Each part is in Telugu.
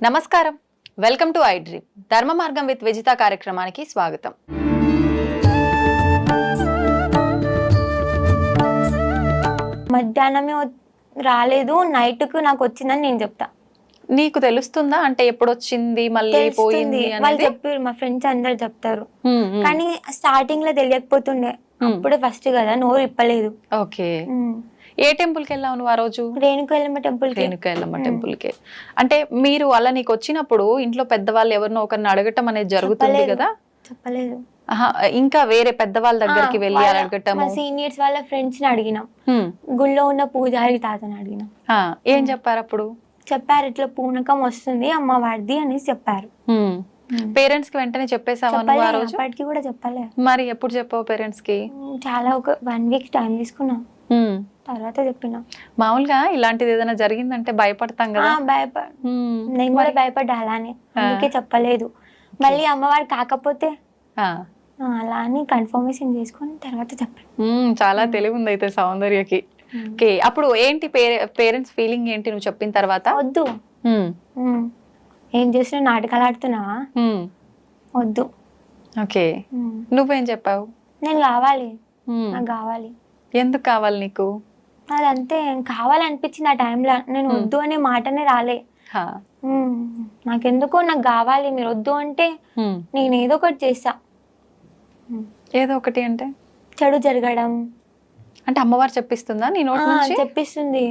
నమస్కారం, వెల్కమ్ టు ఐ డ్రీమ్. ధర్మ మార్గం విత్ విజిత కార్యక్రమానికి స్వాగతం. మధ్యాహ్నమే రాలేదు, నైట్కు నాకు వచ్చిందని నేను చెప్తా. నీకు తెలుస్తుందా అంటే ఎప్పుడు వచ్చింది మళ్ళీ పోయింది వాళ్ళు చెప్పారు, మా ఫ్రెండ్స్ అందరు చెప్తారు. కానీ స్టార్టింగ్ లో తెలియకపోతుండే, అప్పుడే ఫస్ట్ కదా, నోరు ఇప్పలేదు. ఓకే, ఏ టెంపుల్ కి వెళ్ళావు నువ్వు ఆ రోజు? రేణుకైలమ్మ టెంపుల్. రేణుకైలమ్మ టెంపుల్ కి. అంటే మీరు అలా నీకు వచ్చినప్పుడు ఇంట్లో పెద్దవాళ్ళు ఎవరినో ఒకరిని అడగటం అనేది జరుగుతుంది కదా? చెప్పలేదు. ఇంకా వేరే పెద్దవాళ్ళ దగ్గరికి వెళ్ళి అడగటం? సీనియర్స్ వాళ్ళ ఫ్రెండ్స్ ని అడిగినాం, గుళ్ళో ఉన్న పూజారి తాతని అడిగినాం. ఏం చెప్పారు అప్పుడు? చెప్పారు, ఇట్లా పూనకం వస్తుంది అమ్మవారిది అనేసి చెప్పారు. పేరెంట్స్ కి వెంటనే చెప్పేసావా నువ్వు ఆ రోజు? అప్పటికి కూడా చెప్పలే. మరి ఎప్పుడు చెప్పావు పేరెంట్స్ కి? చాలా ఒక 1 వీక్ టైం తీసుకున్నా, తర్వాత చెప్పినా. మామూలుగా ఇలాంటిది ఏదైనా జరిగిందంటే భయపడతాం కదా? నేను కూడా భయపడ్డా, అలానే అందుకే చెప్పలేదు. మళ్ళీ అమ్మవారు కాకపోతే అలా అని కన్ఫర్మేషన్ చేసుకుని తర్వాత చెప్పాను. చాలా తెలివి ఉంది అయితే సౌందర్యకి. ఓకే, అప్పుడు ఏంటి పేరెంట్స్ ఫీలింగ్ ఏంటి నువ్వు చెప్పిన తర్వాత? వద్దు, ఏం చేసినా నాటకాలు ఆడుతున్నావా, వద్దు. ఓకే, నువ్వేం చెప్పావు? నేను కావాలి, నాకు కావాలి. ఎందుకు కావాలి నీకు? అదంతే, కావాలనిపించింది ఆ టైంలో. నేను వద్దు అనే మాటనే రాలే. నాకెందుకో నాకు కావాలి, మీరు వద్దు అంటే నేను ఏదో ఒకటి చేస్తా. ఏదో ఒకటి అంటే చెడు జరగడం అంటే అమ్మవారు చెప్పిస్తుందా నీ నోటి నుంచి? చెప్పిస్తుంది.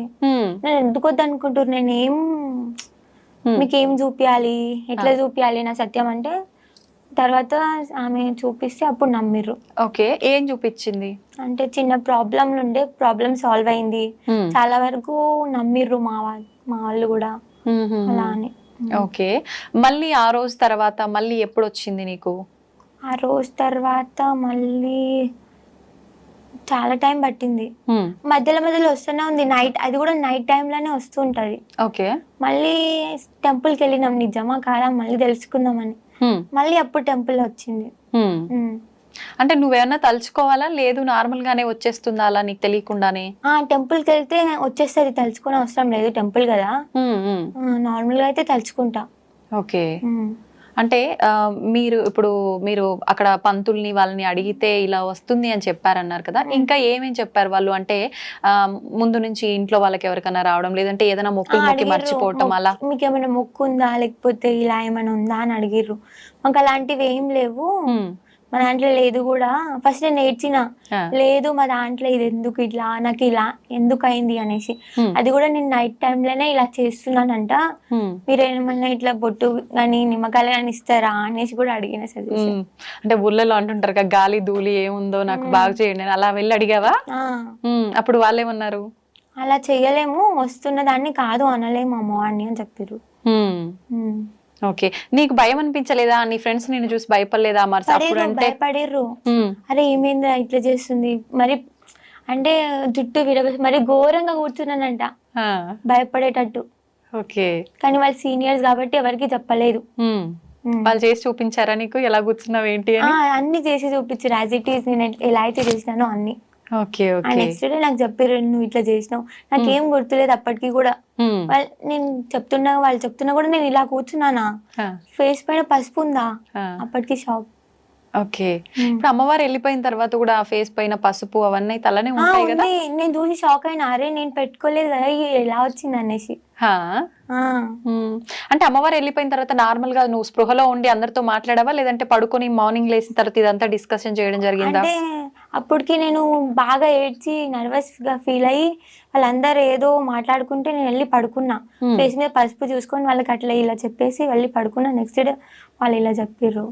నేను ఎందుకు వద్దు అనుకుంటారు, నేనేం మీకేం చూపియాలి, ఎట్లా చూపియాలి నా సత్యం అంటే, తర్వాత ఆమె చూపిస్తే అప్పుడు నమ్మిర్రు. ఓకే, ఏం చూపించింది అంటే చిన్న ప్రాబ్లం ఉండే, ప్రాబ్లం సాల్వ్ అయింది. చాలా వరకు నమ్మిర్రు మా వాళ్ళు కూడా అలా అని. ఓకే, మళ్ళీ ఆ రోజు తర్వాత మళ్ళీ ఎప్పుడు వచ్చింది నీకు? ఆ రోజు తర్వాత మళ్ళీ చాలా టైం పట్టింది. మధ్యలో వస్తూనే ఉంది, నైట్, అది కూడా నైట్ టైంలోనే వస్తుంటది. ఓకే, మళ్ళీ టెంపుల్కి వెళ్ళినాం, నిజమా కాదా మళ్ళీ తెలుసుకుందామని. మళ్ళీ అప్పుడు టెంపుల్ వచ్చింది. అంటే నువ్వేమన్నా తలుచుకోవాలా, లేదు నార్మల్ గానే వచ్చేస్తుందా అలా నీకు తెలియకుండానే? టెంపుల్ కి వెళ్తే వచ్చేస్తుంది, తలుచుకునే అవసరం లేదు, టెంపుల్ కదా. నార్మల్ గా అయితే తలుచుకుంటా. ఓకే, అంటే మీరు అక్కడ పంతుల్ని వాళ్ళని అడిగితే ఇలా వస్తుంది అని చెప్పారన్నారు కదా, ఇంకా ఏమేం చెప్పారు వాళ్ళు? అంటే ముందు నుంచి ఇంట్లో వాళ్ళకి ఎవరికైనా రావడం, లేదంటే ఏదైనా మొక్కి మర్చిపోవటం అలా? మీకు ఏమైనా మొక్కు ఉందా, లేకపోతే ఇలా ఏమైనా ఉందా అని అడిగిర్రు. మాకు అలాంటివి ఏం లేవు, మా దాంట్లో లేదు కూడా. ఫస్ట్ నేను నేర్చిన, లేదు మా దాంట్లో ఇది ఎందుకు ఇట్లా, నాకు ఇలా ఎందుకు అయింది అనేసి. అది కూడా నేను నైట్ టైంలోనే ఇలా చేస్తున్నానంట, మీరు ఏమన్నా ఇట్లా బొట్టు కానీ నిమ్మకాయలు కానీ ఇస్తారా అనేసి కూడా అడిగిన సజెషన్. అంటే ఊళ్ళలో అంటుంటారు కదా, గాలి ధూళి ఏముందో నాకు బాగా చేయండి, అలా వెళ్ళి అడిగావా? అప్పుడు వాళ్ళు ఏమన్నారు? అలా చెయ్యలేము, వస్తున్న దాన్ని కాదు అనలేము అమ్మవాడిని అని చెప్పారు. ఓకే, నీకు భయం అనిపించలేదా? నీ ఫ్రెండ్స్ నిన్ను చూసి భయపడలేదా? భయపడిర్రు, అరే ఏమైందా ఇట్లా చేస్తుంది, మరి అంటే జుట్టు మరి ఘోరంగా కూర్చున్నానంట భయపడేటట్టు. ఓకే, కానీ వాళ్ళు సీనియర్స్ కాబట్టి ఎవరికి చెప్పలేదు. వాళ్ళు చేసి చూపించారా నీకు ఎలా కూర్చున్నావు ఏంటి అని? అన్ని చేసి చూపించారు, యాజ్ ఇట్ ఈస్ నేను ఎలా అయితే చేసినానో అన్ని. ఓకే, నెక్స్ట్ డే నాకు చెప్పారు, నువ్వు ఇట్లా చేసినావు, నాకేం గుర్తులేదు అప్పటికి కూడా. నేను వాళ్ళు చెప్తున్నా కూడా నేను ఇలా కూర్చున్నానా, ఫేస్ పైన పసుపు ఉందా, అప్పటికి షాక్. ఓకే, ఇప్పుడు అమ్మవారు వెళ్ళిపోయిన తర్వాత కూడా ఫేస్ పైన పసుపు అవన్నీ తలనే ఉంటాయి కదా? నేను చూసి షాక్ అయినా, అరే నేను పెట్టుకోలేదు కదా, ఎలా వచ్చింది అనేసి. అంటే అమ్మవారు వెళ్ళిపోయిన తర్వాత నార్మల్ గా నువ్వు స్పృహలో ఉండి అందరితో మాట్లాడావా, లేదంటే పడుకొని మార్నింగ్ లేచిన తర్వాత ఇదంతా డిస్కషన్ చేయడం జరిగిందా? అంటే అప్పటికి నేను బాగా ఏడ్చి నర్వస్ గా ఫీల్ అయ్యి వాళ్ళందరూ ఏదో మాట్లాడుకుంటే నేను వెళ్ళి పడుకున్నా, ఫేస్ మీద పసుపు చూసుకొని వాళ్ళకి అట్లా ఇలా చెప్పేసి వెళ్ళి పడుకున్నా. నెక్స్ట్ డే వాళ్ళు ఇలా చెప్పారు.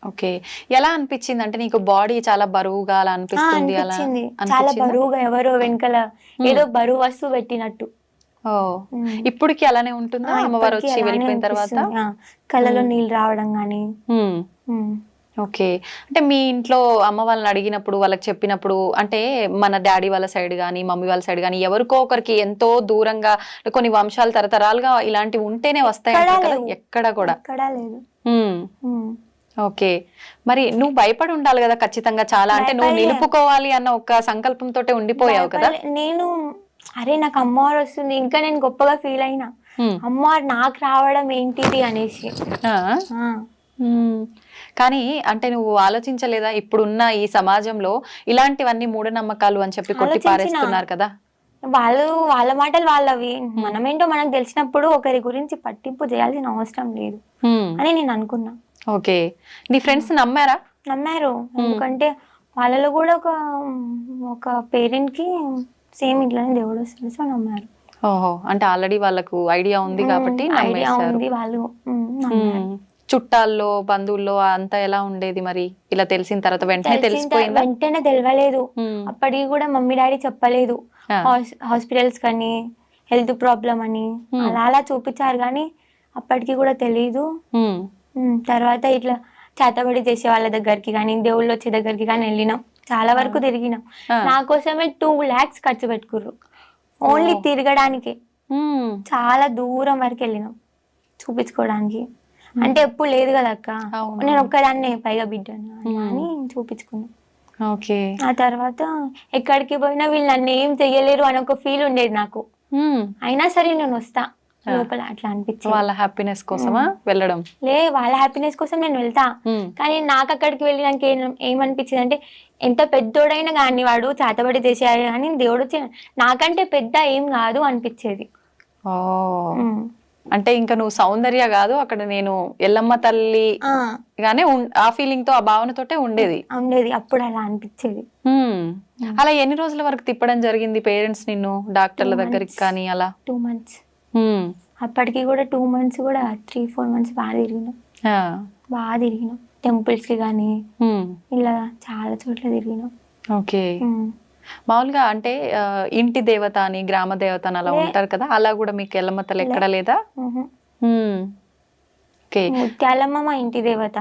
ఓకే, ఎలా అనిపించింది? అంటే నీకు బాడీ చాలా బరువుగా అలా అనిపిస్తుంది? చాలా బరువుగా, ఎవరో వెనకాల ఏదో బరువు వస్తువు పెట్టినట్టు. ఇప్పటికి అలానే ఉంటుందా అమ్మవారు వచ్చి వెళ్ళిపోయిన తర్వాత? కళ్ళలో నీళ్ళు రావడం గానీ. ఓకే, అంటే మీ ఇంట్లో అమ్మ వాళ్ళని అడిగినప్పుడు, వాళ్ళకి చెప్పినప్పుడు, అంటే మన డాడీ వాళ్ళ సైడ్ గానీ మమ్మీ వాళ్ళ సైడ్ గానీ ఎవరికో ఒకరికి ఎంతో దూరంగా కొన్ని వంశాలు తరతరాలుగా ఇలాంటివి ఉంటేనే వస్తాయి కదా, ఎక్కడ కూడా లేదు. ఓకే, మరి నువ్వు భయపడి ఉండాలి కదా ఖచ్చితంగా చాలా, అంటే నువ్వు నిలుపుకోవాలి అన్న ఒక సంకల్పంతో ఉండిపోయావు కదా? నేను అరే నాకు అమ్మవారు వస్తుంది, ఇంకా నేను గొప్పగా ఫీల్ అయినా, అమ్మవారు నాకు రావడం ఏంటిది అనేసి. ఆ. ఆ. కానీ అంటే నువ్వు ఆలోచించలేదా, ఇప్పుడున్న ఈ సమాజంలో ఇలాంటివన్నీ మూఢనమ్మకాలు అని చెప్పి కొట్టి పారేస్తున్నారు కదా? వాళ్ళ మాటలు వాళ్ళవి, మనమేంటో మనకు తెలిసినప్పుడు ఒకరి గురించి పట్టింపు చేయాల్సిన అవసరం లేదు అని నేను అనుకున్నా. ఓకే, నీ ఫ్రెండ్స్ నమ్మారా? నమ్మారు, ఎందుకంటే వాళ్ళలో కూడా ఒక పేరెంట్ కి సేమ్ ఇట్లానే దేవుడు వస్తుంది, సో నమ్మారు. ఓహో, అంటే ఆల్రెడీ వాళ్ళకు ఐడియా ఉంది కాబట్టి ఐడియా ఉంది, వాళ్ళు నమ్మారు. చుట్టాల్లో బంధువుల్లో అంతా ఎలా ఉండేది మరి? ఇలా తెలిసిన తర్వాత వెంటనే తెలిసిపోయిందా? వెంటనే తెలియలేదు, అప్పటికి కూడా మమ్మీ డాడీ చెప్పలేదు. హాస్పిటల్స్ కానీ హెల్త్ ప్రాబ్లం అని అలా చూపించారు, కానీ అప్పటికి కూడా తెలీదు. తర్వాత ఇట్లా చేతబడి చేసే వాళ్ళ దగ్గరికి కానీ దేవుళ్ళు వచ్చే దగ్గరికి కానీ వెళ్ళినాం, చాలా వరకు తిరిగినాం. నా కోసమే 2 lakhs ఖర్చు పెట్టుకుర్రు ఓన్లీ తిరగడానికి. చాలా దూరం వరకు వెళ్ళినాం చూపించుకోవడానికి, అంటే ఎప్పుడు లేదు కదా అక్క, నేను ఒక్కదాన్నే పైగా బిడ్డను అని చూపించుకున్నా. ఓకే, ఆ తర్వాత ఎక్కడికి పోయినా వీళ్ళు నన్ను ఏం చెయ్యలేరు అని ఒక ఫీల్ ఉండేది నాకు. అయినా సరే నేను వస్తా లోపల, అట్లా అనిపించింది. వాళ్ళ హ్యాపీనెస్ కోసమా వెళ్ళడం? వాళ్ళ హ్యాపీనెస్ కోసం నేను వెళ్తా, కానీ నాకు అక్కడికి వెళ్ళడానికి ఏమనిపించింది అంటే, ఎంత పెద్దోడైనా కానీ వాడు చేతబడి చేసేయాలి కానీ దేవుడు నాకంటే పెద్ద ఏం కాదు అనిపించేది. అంటే ఇంకా నువ్వు సౌందర్య కాదు అక్కడ, నేను ఎల్లమ్మ తల్లి గానే ఆ ఫీలింగ్ తో, ఆ భావనతోటే ఉండేది. అప్పుడు అలా అనిపించేది. అలా ఎన్ని రోజుల వరకు తిప్పడం జరిగింది పేరెంట్స్ నిన్ను డాక్టర్ల దగ్గరికి కానీ? అలా 2 months. అప్పటికి కూడా 2 months కూడా 3-4 months బాగా తిరిగినాం టెంపుల్స్ కి కానీ ఇలా చాలా చోట్ల తిరిగినాం. ఓకే, మామూలుగా అంటే ఇంటి దేవత అని గ్రామ దేవత అని అలా ఉంటారు కదా, అలా కూడా మీకు ఎల్లమ్మ తల్లి ఎక్కడ లేదా? ముత్యాలమ్మ మా ఇంటి దేవత,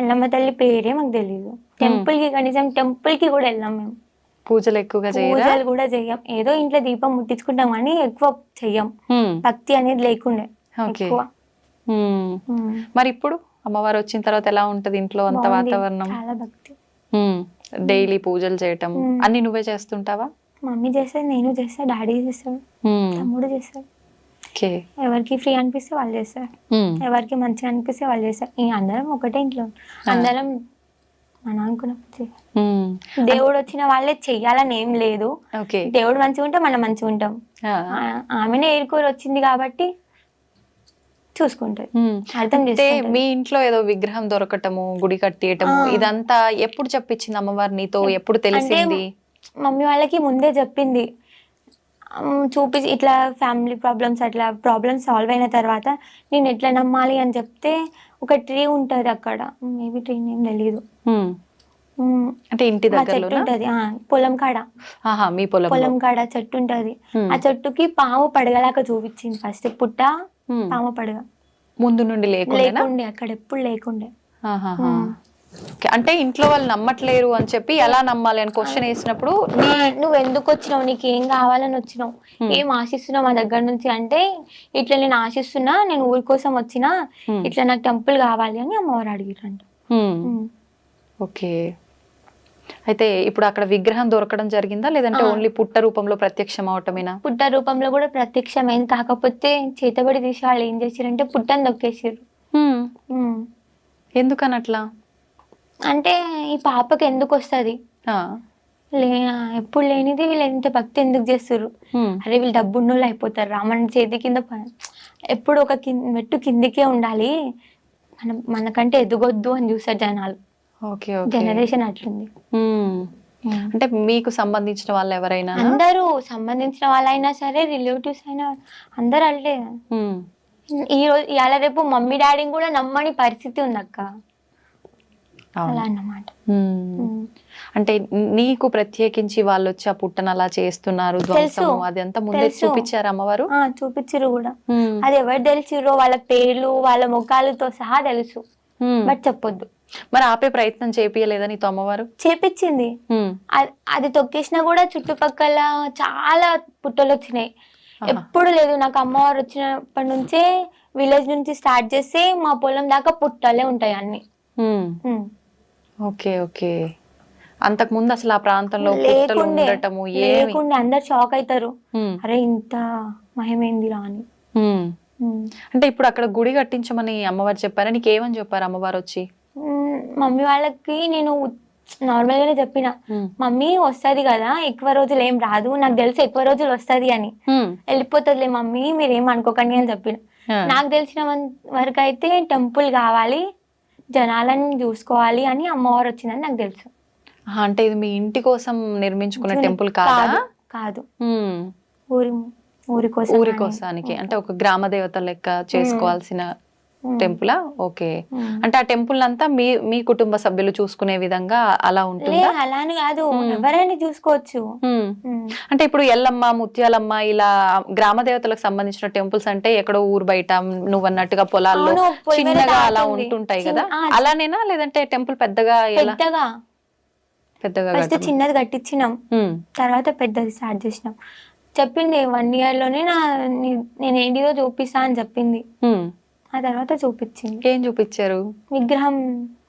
ఎల్లమ్మ తల్లి పేరే మాకు తెలీదు. టెంపుల్ కి కనీసం టెంపుల్ కి కూడా వెళ్ళాం మేము. పూజలు ఎక్కువగా పూజలు కూడా చెయ్యం, ఏదో ఇంట్లో దీపం ముట్టించుకుంటాం కానీ ఎక్కువ చెయ్యం, భక్తి అనేది లేకుండే ఎక్కువ. మరి ఇప్పుడు అమ్మవారు వచ్చిన తర్వాత ఎలా ఉంటది ఇంట్లో అంత వాతావరణం? చాలా భక్తి, డైలీ పూజలు చేయటం అన్ని నువ్వే చేస్తుంటావా? మమ్మీ చేస్తాడు, నేను చేస్తా, డాడీ చేస్తాడు, తమ్ముడు చేస్తాడు. ఎవరికి ఫ్రీ అనిపిస్తే వాళ్ళు చేస్తారు, ఎవరికి మంచిగా అనిపిస్తే వాళ్ళు చేస్తారు. అందరం ఒకటే ఇంట్లో, అందరం మనం అనుకున్నప్పుడు దేవుడు వచ్చిన వాళ్ళే చెయ్యాలని ఏం లేదు. దేవుడు మంచిగా ఉంటే మనం మంచిగా ఉంటాం. ఆమెనే ఏరుకోరు వచ్చింది కాబట్టి చూసుకుంటది, అర్థం చేస్తే. మీ ఇంట్లో ఏదో విగ్రహం దొరకటము, గుడి కట్టేయటము, ఇదంతా ఎప్పుడు చెప్పించింది అమ్మవారు నీతో? ఎప్పుడు తెలిసింది? మమ్మీ వాళ్ళకి ముందే చెప్పింది, చూపించి ఇట్లా ఫ్యామిలీ ప్రాబ్లమ్స్, అట్లా ప్రాబ్లమ్స్ సాల్వ్ అయిన తర్వాత నేను ఎట్లా నమ్మాలి అని చెప్తే, ఒక ట్రీ ఉంటది అక్కడ, మేబీ ట్రీ నేమ్ తెలీదు, అంటే ఇంటి దగ్గర ఉంటది పొలం కాడ, మీ పొలం కాడ చెట్టు ఉంటది. ఆ చెట్టుకి పాము పడగలాగా చూపించింది ఫస్ట్, పుట్ట పాము పడగ ముందు నుండి లేకుండే అక్కడ ఎప్పుడు లేకుండే. అంటే ఇంట్లో వాళ్ళు నమ్మట్లేరు అని చెప్పి ఎలా నమ్మాలి అని క్వశ్చన్ వేసినప్పుడు, నువ్వు ఎందుకు వచ్చినావు, నీకు ఏం కావాలని వచ్చినావు, ఏం ఆశిస్తున్నావు మా దగ్గర నుంచి అంటే, ఇట్లా నేను ఆశిస్తున్నా, నేను ఊరి కోసం వచ్చినా, ఇట్లా నాకు టెంపుల్ కావాలి అని అమ్మవారు అడిగిరంట. ఓకే, అయితే ఇప్పుడు అక్కడ విగ్రహం దొరకడం జరిగిందా, లేదంటే ఓన్లీ పుట్ట రూపంలో ప్రత్యక్షం అవటమేనా? పుట్ట రూపంలో కూడా ప్రత్యక్షమైంది, కాకపోతే చేతబడి తీసి వాళ్ళు ఏం చేసారంటే పుట్టని దొక్కేసారు. ఎందుకని అట్లా అంటే, ఈ పాపకి ఎందుకు వస్తుంది, ఎప్పుడు లేనిది వీళ్ళు ఎంత భక్తి ఎందుకు చేస్తారు, అరే వీళ్ళు డబ్బున్నోళ్ళు అయిపోతారు, రామన్ చేతి కింద ఎప్పుడు ఒక మెట్టు కిందికే ఉండాలి, మనకంటే ఎదుగొద్దు అని చూస్తారు జనాలు. జనరేషన్ అట్లుంది. అంటే మీకు సంబంధించిన వాళ్ళు ఎవరైనా? అందరూ సంబంధించిన వాళ్ళైనా సరే, రిలేటివ్స్ అయినా అందరు అంటే, ఈ రోజు ఇవాళ రేపు మమ్మీ డాడీని కూడా నమ్మని పరిస్థితి ఉంది అక్క, అలా అన్నమాట. అంటే నీకు ప్రత్యేకించి వాళ్ళు వచ్చి ఆ పుట్టను అలా చేస్తున్నారు, ధ్వంసము, అదంతా ముందే చూపించారు అమ్మవారు? చూపించారు కూడా, అది ఎవరు తెలిసిరో వాళ్ళ పేర్లు వాళ్ళ ముఖాలతో సహా తెలుసు, బట్ చెప్పొద్దు. మరి ఆపే ప్రయత్నం చేపియలేదా నీతో అమ్మవారు? చేపించింది, అది తొక్కేసినా కూడా చుట్టుపక్కల చాలా పుట్టలు వచ్చినాయి. ఎప్పుడు లేదు, నాకు అమ్మవారు వచ్చినప్పటి నుంచే విలేజ్ నుంచి స్టార్ట్ చేస్తే మా పొలం దాకా పుట్టలే ఉంటాయి అన్ని. Okay, okay. అంతకు ముందు అసలు ఆ ప్రాంతంలో పుట్టలు లేకుండే ఉండటము ఏమి లేకుండే అందరు షాక్ అవుతారు, ఉమ్, అరే ఇంత మహిమేందిరా అని. ఉమ్. ఉమ్. అంటే ఇప్పుడు అక్కడ గుడి కట్టించమని అమ్మవారు చెప్పారా? నీకు ఏమని చెప్పారు అమ్మవారు వచ్చి? మమ్మీ వాళ్ళకి నేను నార్మల్ గానే చెప్పిన, ఉమ్, మమ్మీ వస్తది కదా ఎక్కువ రోజులు ఏం రాదు, నాకు తెలిసి ఎక్కువ రోజులు వస్తది అని, ఉమ్, వెళ్ళిపోతుందిలే మమ్మీ మీరు ఏం అనుకోకండి అని చెప్పిన. ఆ, నాకు తెలిసిన వరకు అయితే టెంపుల్ కావాలి, జనాలను చూసుకోవాలి అని అమ్మవారు వచ్చిందని నాకు తెలుసు. అంటే ఇది మీ ఇంటి కోసం నిర్మించుకున్న టెంపుల్ కాదా? కాదు కాదు, ఉమ్, ఊరి ఊరి కోసం ఊరి అని. కోసానికి అంటే ఒక గ్రామ దేవత లెక్క చేసుకోవాల్సిన ఉమ్. టెంపులా? ఓకే. ఉమ్. అంటే ఆ టెంపుల్ అంతా మీ మీ కుటుంబ సభ్యులు చూసుకునే విధంగా అలా లే ఉంటుందా? అలాని కాదు, ఎవరైనా చూసుకోవచ్చు. ఉమ్. ఉమ్. అంటే ఇప్పుడు ఎల్లమ్మ, ముత్యాలమ్మ ఇలా గ్రామ దేవతలకు సంబంధించిన టెంపుల్స్ అంటే ఎక్కడో ఊరు బయట నువ్వు అన్నట్టుగా పొలాల్లో అవును, పొలిమేర చిన్నగా అలా దాటుంది. ఉంటుంటాయి కదా, ఆ, అలానేనా? లేదంటే టెంపుల్ పెద్దగా ఎలా? పెద్దగా పెద్దగా ఫస్ట్ కట్టమా? చిన్నది కట్టించినాం, ఉమ్, తర్వాత పెద్దది స్టార్ట్ చేసినాం. చెప్పింది 1 year లోనే నేను ఏంటిదో చూపిస్తా అని చెప్పింది. ఉమ్. ఆ తర్వాత చూపించింది, ఏం చూపించారు? విగ్రహం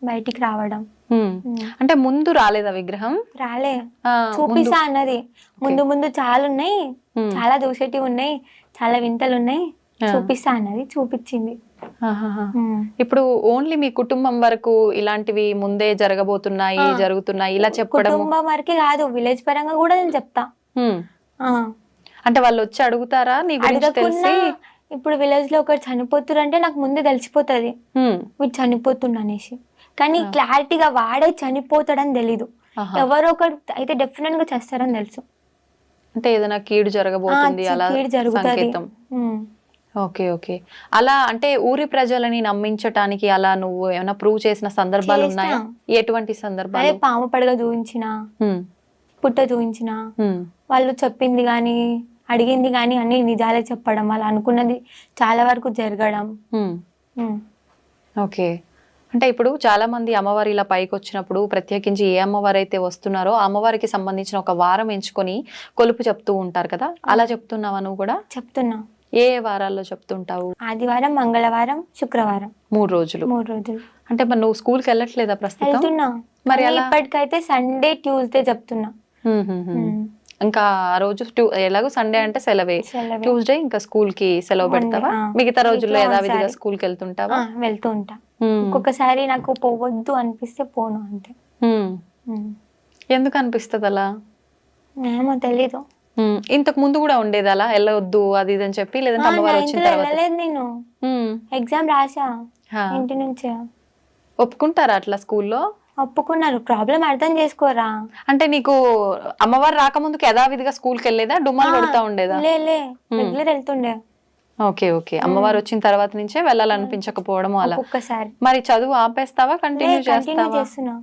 బయటికి రావడం. ఉమ్. ఉమ్. అంటే ముందు రాలేదా విగ్రహం? రాలే, ఆ, చూపిస్తా అన్నది. ముందు ముందు చాలా ఉన్నాయి, ఉమ్. చాలా దూసేటివి ఉన్నాయి, చాలా వింతలు ఉన్నాయి, ఆ. చూపిస్తా అన్నది, చూపించింది. ఆహాహా. ఉమ్. ఇప్పుడు ఓన్లీ మీ కుటుంబం వరకు ఇలాంటివి ముందే జరగబోతున్నాయి, ఆ. జరుగుతున్నాయి ఇలా చెప్పడం? కుటుంబం వరకే కాదు, విలేజ్ పరంగా కూడా నేను చెప్తా. ఆ. అంటే వాళ్ళు వచ్చి అడుగుతారా నీ గురించి అడగకున్నా తెలిసి? ఇప్పుడు విలేజ్ లో ఒకరు చనిపోతున్నారు అంటే నాకు ముందే తెలిసిపోతుంది ఉమ్, వీడు చనిపోతుండ అనేసి, కానీ క్లారిటీగా వాడే చనిపోతాడని తెలీదు. ఆహా. ఎవరో ఒకరు అయితే డెఫినెట్ గా చేస్తారని తెలుసు. అంటే ఏదైనా కీడు జరగబోతుంది అలా కీడు జరుగుతుంది. సంకేతం. Okay, okay. అలా అంటే ఊరి ప్రజలని నమ్మించటానికి అలా నువ్వు ఏమైనా ప్రూవ్ చేసిన సందర్భాలు చేసినా. ఉన్నాయా? ఎటువంటి అదే సందర్భాలు? పాము పడగ చూపించిన, ఉమ్, పుట్ట చూపించిన, ఉమ్, వాళ్ళు చెప్పింది గాని అడిగింది గాని అన్ని నిజాలే చెప్పడం, వాళ్ళు అనుకున్నది చాలా వరకు జరగడం. ఉమ్. ఉమ్. ఓకే. అంటే ఇప్పుడు చాలా మంది అమ్మవారి ఇలా పైకి వచ్చినప్పుడు ప్రత్యేకించి ఏ అమ్మవారు అయితే వస్తున్నారో ఆ అమ్మవారికి సంబంధించిన ఒక వారం ఎంచుకొని కొలుపు చెప్తూ ఉంటారు కదా, అలా చెప్తున్నావా నువ్వు కూడా? చెప్తున్నా. ఏ వారాల్లో చెప్తుంటావు? ఆదివారం, మంగళవారం, శుక్రవారం, 3 రోజులు. 3 రోజులు అంటే మరి నువ్వు స్కూల్కి వెళ్ళట్లేదా ప్రస్తుతం? వెళ్తున్నా. మరి కానీ ఎలా? ఇప్పటికైతే సండే, ట్యూస్డే చెప్తున్నా. ఇంకా ఆ రోజు ఎలాగో సండే అంటే సెలవే, సెలవే. ట్యూస్డే ఇంకా స్కూల్ కి సెలవు పెడతావా? మిగతా రోజుల్లో వీక్లో యథావిధిగా ఒకసారి. స్కూల్ కి వెళ్తుంటావా? వెళ్తూ ఉంటా. ఒక్కొక్కసారి నాకు పోవద్దు అనిపిస్తే పోను అంతే. ఎందుకు అనిపిస్తుంది అలా? ఏమో తెలీదు. ఇంతకు ముందు కూడా ఉండేది అలా వెళ్ళవద్దు అది ఇది అని చెప్పి, లేదంటే అమ్మవారు వచ్చిన నైన్త్లో తర్వాత? వెళ్ళలేదు నేను, ఎగ్జామ్ రాసా హా. ఇంటి నుంచే. ఒప్పుకుంటారా అట్లా స్కూల్లో? ఒప్పుకున్నారు, ప్రాబ్లం అర్థం చేసుకోరా. అంటే నీకు అమ్మవారు రాకముందుకు యథావిధిగా స్కూల్కి వెళ్ళేదా, డుమ్మాలు కొడతా ఉండేదా? లే రెగ్యులర్ వెళ్తుండే. Okay, okay. అమ్మవారు వచ్చిన తర్వాత నుంచే వెళ్ళాలనిపించకపోవడం అలా. ఒక్కొక్కసారి మరి చదువు ఆపేస్తావా, కంటిన్యూ కంటిన్యూ చేస్తావా? చేస్తున్నా.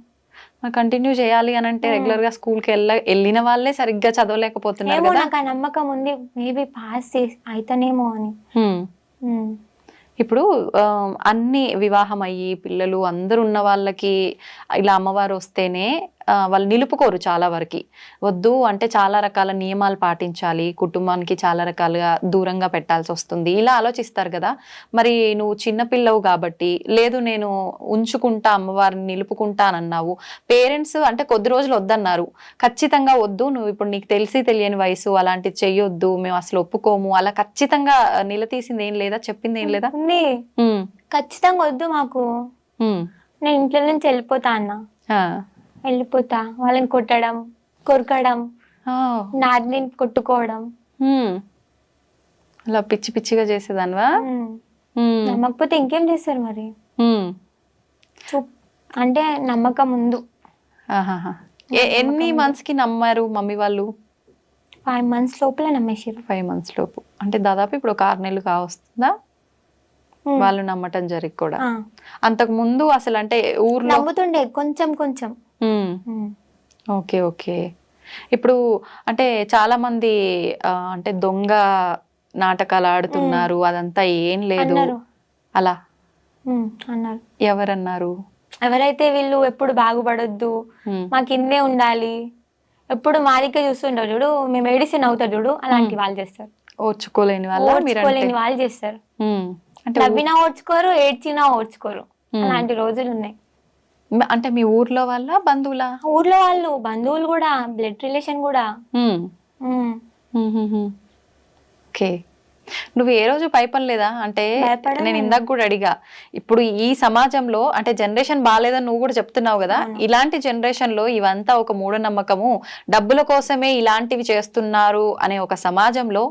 కంటిన్యూ చేయాలి అని అంటే రెగ్యులర్ గా స్కూల్ కి వెళ్ళిన వాళ్ళే సరిగ్గా చదవలేకపోతున్నారు ఏమో కదా. నాకు ఆ నమ్మకం ఉంది, మేబీ పాస్ అయితేనేమో అని. హ్మ్. ఉమ్. ఇప్పుడు అన్ని వివాహం అయ్యి పిల్లలు అందరు ఉన్న వాళ్ళకి ఇలా అమ్మవారు వస్తేనే వాళ్ళు నిలుపుకోరు చాలా వరకు. వద్దు అంటే చాలా రకాల నియమాలు పాటించాలి, కుటుంబానికి చాలా రకాలుగా దూరంగా పెట్టాల్సి వస్తుంది, ఇలా ఆలోచిస్తారు కదా. మరి నువ్వు చిన్నపిల్లవు కాబట్టి, లేదు నేను ఉంచుకుంటా అమ్మవారిని నిలుపుకుంటా అని అన్నావు. పేరెంట్స్ అంటే కొద్ది రోజులు వద్దన్నారు, ఖచ్చితంగా వద్దు నువ్వు ఇప్పుడు నీకు తెలిసి తెలియని వయసు అలాంటిది చెయ్యొద్దు మేము అసలు ఒప్పుకోము అలా ఖచ్చితంగా నిలదీసింది ఏం లేదా, చెప్పింది ఏం లేదా? ఉంది, ఖచ్చితంగా వద్దు మాకు, నేను ఇంట్లో నుంచి వెళ్ళిపోతా అన్న. వెళ్ళిపోతా, వాళ్ళని కొట్టడం, కొరకడం, నాది కొట్టుకోవడం, అలా పిచ్చి పిచ్చిగా చేసేదానివా? నమ్మకపోతే ఇంకేం చేస్తారు మరి. అంటే నమ్మకం ముందు. ఎన్ని మంత్స్ కి నమ్మారు మమ్మీ వాళ్ళు? 5 months లోపల నమ్మేసారు. 5 months లోపు అంటే దాదాపు ఇప్పుడు ఒక 6 నెలలు కావస్తుందా వాళ్ళు నమ్మటం జరిగి కూడా? అంతకు ముందు అసలు అంటే ఊర్లో నమ్ముతుండే కొంచెం కొంచెం. Okay, okay. ఇప్పుడు అంటే చాలా మంది అంటే దొంగ నాటకాలు ఆడుతున్నారు అదంతా ఏం లేదు అలా అన్నారు. ఎవరన్నారు? ఎవరైతే వీళ్ళు ఎప్పుడు బాగుపడొద్దు, మాకు ఇన్నే ఉండాలి, ఎప్పుడు మా దగ్గర చూస్తుంటారు చూడు, మేము మెడిసిన్ అవుతారు చూడు, అలాంటి వాళ్ళు చేస్తారు. ఓర్చుకోలేని వాళ్ళు చేస్తారు. నవ్వినా ఓడ్చుకోరు, ఏడ్చినా ఓడ్చుకోరు, అలాంటి రోజులు ఉన్నాయి. అంటే మీ ఊర్లో వాళ్ళ బంధువులా? ఊర్లో వాళ్ళు బంధువులు కూడా, బ్లడ్ రిలేషన్ కూడా. ఉమ్. ఉమ్. ఓకే. నువ్వు ఏ రోజు భయపడలేదా? అంటే భయపడను నేను ఇందాక కూడా అడిగా, ఇప్పుడు ఈ సమాజంలో అంటే జనరేషన్ బాగాలేదని నువ్వు కూడా చెప్తున్నావు కదా, ఇలాంటి జనరేషన్ లో ఇవంతా ఒక మూఢనమ్మకము, డబ్బుల కోసమే ఇలాంటివి చేస్తున్నారు అనే ఒక సమాజంలో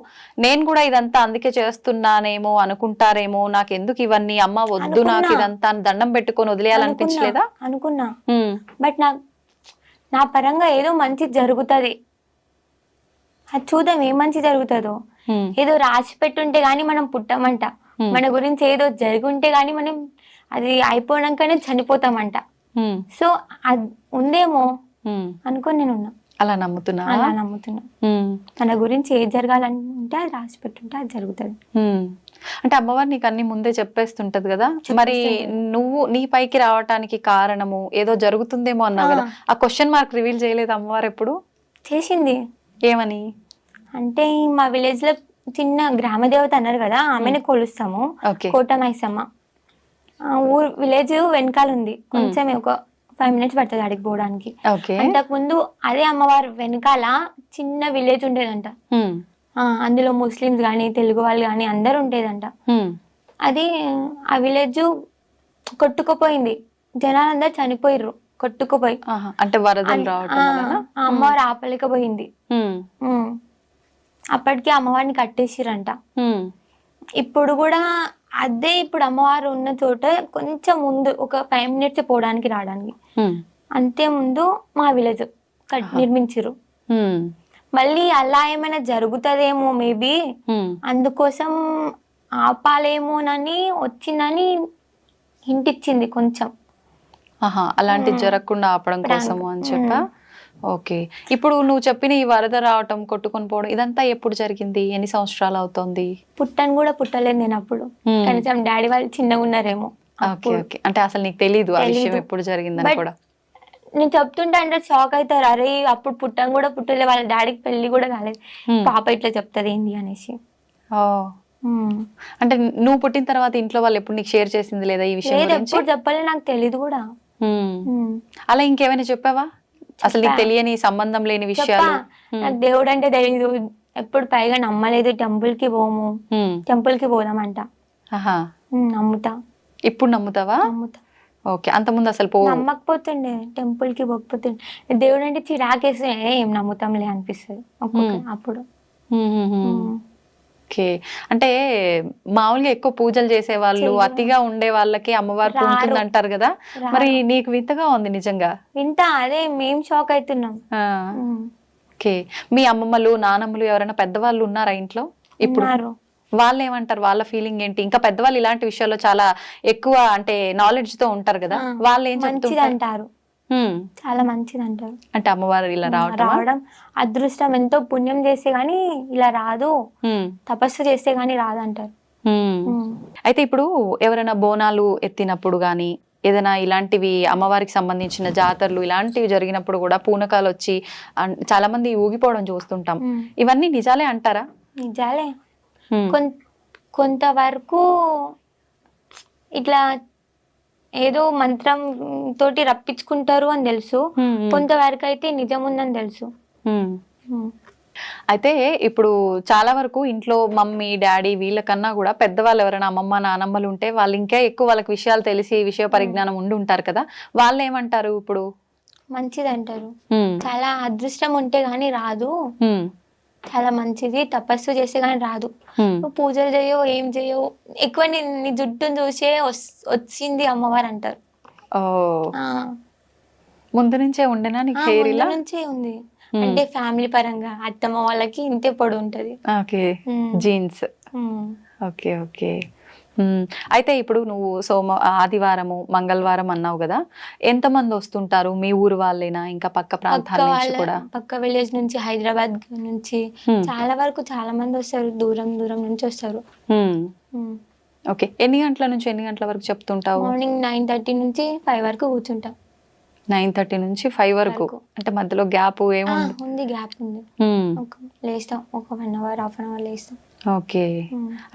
నేను కూడా ఇదంతా అందుకే చేస్తున్నానేమో అనుకుంటారేమో, నాకు ఎందుకు ఇవన్నీ, అమ్మ వద్దు నాకు ఇదంతా అని దండం పెట్టుకొని వదిలేయాలనిపించలేదా? అనుకున్నా, బట్ నా పరంగా ఏదో మంచి జరుగుతుంది, అది చూద్దాం ఏం మంచి జరుగుతుందో. ఏదో రాసి పెట్టుంటే గానీ మనం పుట్టమంట, మన గురించి ఏదో జరుగుంటే గానీ మనం అది అయిపోయాకనే చనిపోతామంట. సో అది ఉందేమో అనుకొని నేను ఉన్నా. అలా నమ్ముతున్నా? అలా నమ్ముతున్నా. మన గురించి ఏది జరగాలంటే అది రాసి పెట్టుంటే అది జరుగుతుంది. అంటే అమ్మవారు నీకు అన్ని ముందే చెప్పేస్తుంటది కదా, మరి నువ్వు నీ పైకి రావటానికి కారణము ఏదో జరుగుతుందేమో అన్నావు కదా, ఆ క్వశ్చన్ మార్క్ రివీల్ చేయలేదు అమ్మవారు ఎప్పుడు? చేసింది. ఏమని? అంటే మా విలేజ్ లో చిన్న గ్రామ దేవత అన్నారు కదా, ఆమెను కొలుస్తాము, కోటమైసమ్మ. ఊరు విలేజ్ వెనకాల ఉంది, కొంచెం ఒక 5 minutes పడుతుంది అడిగి పోవడానికి. అంతకు ముందు అదే అమ్మవారు వెనకాల చిన్న విలేజ్ ఉండేదంట. అందులో ముస్లిమ్స్ గాని తెలుగు వాళ్ళు గాని అందరు ఉండేదంట. అది ఆ విలేజ్ కొట్టుకుపోయింది, జనాలందరూ చనిపోయిర్రు కొట్టుకుపోయి. అంటే వరదలు రావటం వలన అమ్మవారు ఆపలేకపోయింది. అప్పటికి అమ్మవారిని కట్టేసిరంట. ఇప్పుడు కూడా అదే, ఇప్పుడు అమ్మవారు ఉన్న చోట కొంచెం ముందు ఒక 5 minutes పోవడానికి రావడానికి, అంతే ముందు మా విలేజ్ నిర్మించారు. మళ్ళీ అలా ఏమైనా జరుగుతుందేమో మేబీ, అందుకోసం ఆపాలేమోనని వచ్చిందని హింట్ ఇచ్చింది కొంచెం. అలాంటి జరగకుండా ఆపడం కోసము అని చెప్పా. ఓకే. ఇప్పుడు నువ్వు చెప్పిన ఈ వరద రావటం, కొట్టుకొని పోవడం, ఇదంతా ఎప్పుడు జరిగింది? ఎన్ని సంవత్సరాలు అవుతోంది? పుట్టను కూడా పుట్టలేదు నేను అప్పుడు, కనీసం డాడీ వాళ్ళు చిన్నగా ఉన్నారేమో. Okay okay. అంటే అసలు నీకు తెలీదు ఆ విషయం ఎప్పుడు జరిగిందని కూడా? నేను చెప్తుంటే అంటే షాక్ అవుతారు, అరే అప్పుడు పుట్టను కూడా పుట్టలే, వాళ్ళ డాడీకి పెళ్లి కూడా కాలేదు, పాప ఇట్లా చెప్తుంది ఏంది అనేసి. అంటే నువ్వు పుట్టిన తర్వాత ఇంట్లో వాళ్ళు ఎప్పుడు నీకు షేర్ చేసింది లేదా ఈ విషయం? ఎప్పుడు చెప్పలే, నాకు తెలీదు కూడా. అలా ఇంకేమైనా చెప్పావా అసలు నీకు తెలియని సంబంధం లేని విషయాలు? నాకు దేవుడు అంటే తెలీదు, ఎప్పుడు పైగా నమ్మలేదు, టెంపుల్ కి పోము, టెంపుల్ కి పోదామంట. నమ్ముతా. ఇప్పుడు నమ్ముతావా? నమ్ముతా. ఓకే. అంత ముందు అసలు నమ్మకపోతుండే, టెంపుల్ కి పోకపోతుండే, దేవుడు అంటే చిరాకేస్తే ఏం నమ్ముతాంలే అనిపిస్తుంది అప్పుడు. ఓకే. అంటే మామూలుగా ఎక్కువ పూజలు చేసే వాళ్ళు, అతిగా ఉండే వాళ్ళకి అమ్మవారు పూజలు అంటారు కదా, మరి నీకు వింతగా ఉంది నిజంగా? వింత, అదే మేము షాక్ అవుతున్నాం. ఓకే. మీ అమ్మమ్మలు నానమ్మలు ఎవరైనా పెద్దవాళ్ళు ఉన్నారా ఇంట్లో ఇప్పుడు? వాళ్ళు ఏమంటారు? వాళ్ళ ఫీలింగ్ ఏంటి? ఇంకా పెద్దవాళ్ళు ఇలాంటి విషయాల్లో చాలా ఎక్కువ అంటే నాలెడ్జ్ తో ఉంటారు కదా, వాళ్ళు ఏం చెప్తుంటారు? చాలా మంచిది అంటారు. అంటే అమ్మవారు ఇలా రావడం అదృష్టం, ఎంతో పుణ్యం చేస్తే గానీ ఇలా రాదు, తపస్సు చేస్తే గానీ రాదు అంటారు. అయితే ఇప్పుడు ఎవరైనా బోనాలు ఎత్తినప్పుడు గానీ, ఏదైనా ఇలాంటివి అమ్మవారికి సంబంధించిన జాతరలు ఇలాంటివి జరిగినప్పుడు కూడా పూనకాలు వచ్చి చాలా మంది ఊగిపోవడం చూస్తుంటాం, ఇవన్నీ నిజాలే అంటారా? నిజాలే. కొంతవరకు ఇట్లా ఏదో మంత్రం తోటి రప్పించుకుంటారు అని తెలుసు, కొంతవరకు అయితే నిజం ఉందని తెలుసు. అయితే ఇప్పుడు చాలా వరకు ఇంట్లో మమ్మీ డాడీ వీళ్ళకన్నా కూడా పెద్దవాళ్ళు ఎవరైనా అమ్మమ్మ నానమ్మలు ఉంటే వాళ్ళు ఇంకా ఎక్కువ వాళ్ళకి విషయాలు తెలిసి విషయ పరిజ్ఞానం ఉండి ఉంటారు కదా, వాళ్ళు ఏమంటారు? ఇప్పుడు మంచిది అంటారు, చాలా అదృష్టం ఉంటే గానీ రాదు, చాలా మంచిది, తపస్సు చేస్తే గానీ రాదు, పూజలు చేయో ఏం చేయో, ఎక్కువ నీ జుట్టును చూసే వచ్చింది అమ్మవారు అంటారు. ముందు నుంచే ఉండేనా నీకు హెయిర్? ఇలా నుంచే ఉంది, అంటే ఫ్యామిలీ పరంగా అత్తమ్మ వాళ్ళకి ఇంతే పొడి ఉంటది. ఓకే. జీన్స్. Okay okay. అయితే ఇప్పుడు నువ్వు ఆదివారము మంగళవారం అన్నావు కదా, ఎంతమంది వస్తుంటారు? మీ ఊరు వాళ్ళేనా, ఇంకా పక్క ప్రాంతాల నుంచి కూడా? పక్క విలేజ్ నుంచి, హైదరాబాద్ నుంచి చాలా వరకు చాలా మంది వస్తారు, దూరం దూరం నుంచి వస్తారు. ఓకే. ఎన్ని గంటల నుంచి ఎన్ని గంటల వరకు చెప్తుంటావు? మార్నింగ్ 9:30 నుంచి 5 వరకు కూర్చుంటాం. 9:30 నుంచి 5 వరకు, అంటే మధ్యలో గ్యాప్ ఏముంది? ఉంది, గ్యాప్ ఉంది. లేస్తాం, ఒక 1 hour 1/2 hour లేస్తాం. ఓకే.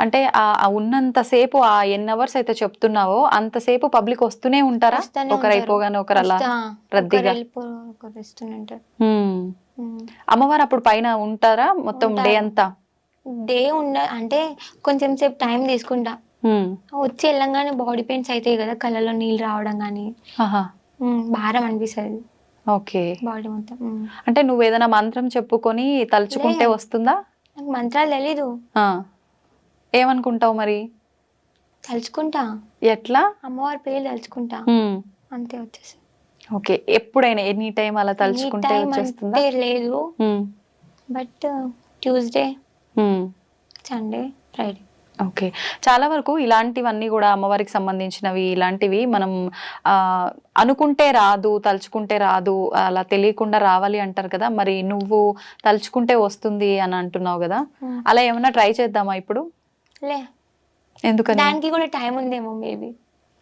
అంటే ఆ ఉన్నంతసేపు ఆ ఎన్ని అవర్స్ అయితే చెప్తున్నావో అంతసేపు పబ్లిక్ వస్తూనే ఉంటారా? వస్తూనే ఒకరు ఉంటారు. అయిపోగానే ఒకరు అలా రద్దీగా. ఒకరు వస్తుంటారు. అమ్మవారు అప్పుడు పైన ఉంటారా మొత్తం డే ఉంటారు. అంతా? డే అంటే కొంచెం సేపు టైం తీసుకుంటా. వచ్చి వెళ్ళంగానే బాడీ పెయిన్స్ అవుతాయి కదా, కళ్ళలో నీళ్ళు రావడం కానీ ఆహా. భారం అనిపిస్తుంది ఓకే. బాడీ మొత్తం. అంటే నువ్వు ఏదైనా మంత్రం చెప్పుకొని తలుచుకుంటే వస్తుందా? నాకు మంత్రాలు తెలీదు. ఆ. ఏమనుకుంటావు మరి? తలుచుకుంటా. ఎట్లా? అమ్మవారి పేరు తలుచుకుంటా, అంతే వచ్చేసి. ఓకే. ఎప్పుడైనా ఎనీ టైం అలా తలుచుకుంటే వచ్చేస్తుందా? లేదు, but Tuesday, Sunday, Friday. Okay. చాలా వరకు ఇలాంటివన్నీ కూడా అమ్మవారికి సంబంధించినవి ఇలాంటివి మనం అనుకుంటే రాదు, తలుచుకుంటే రాదు, అలా తెలియకుండా రావాలి అంటారు కదా. మరి నువ్వు తలుచుకుంటే వస్తుంది అని అంటున్నావు కదా, అలా ఏమన్నా ట్రై చేద్దామా ఇప్పుడు? లే, ఎందుకని? దానికి కూడా టైం ఉందేమో మేబీ.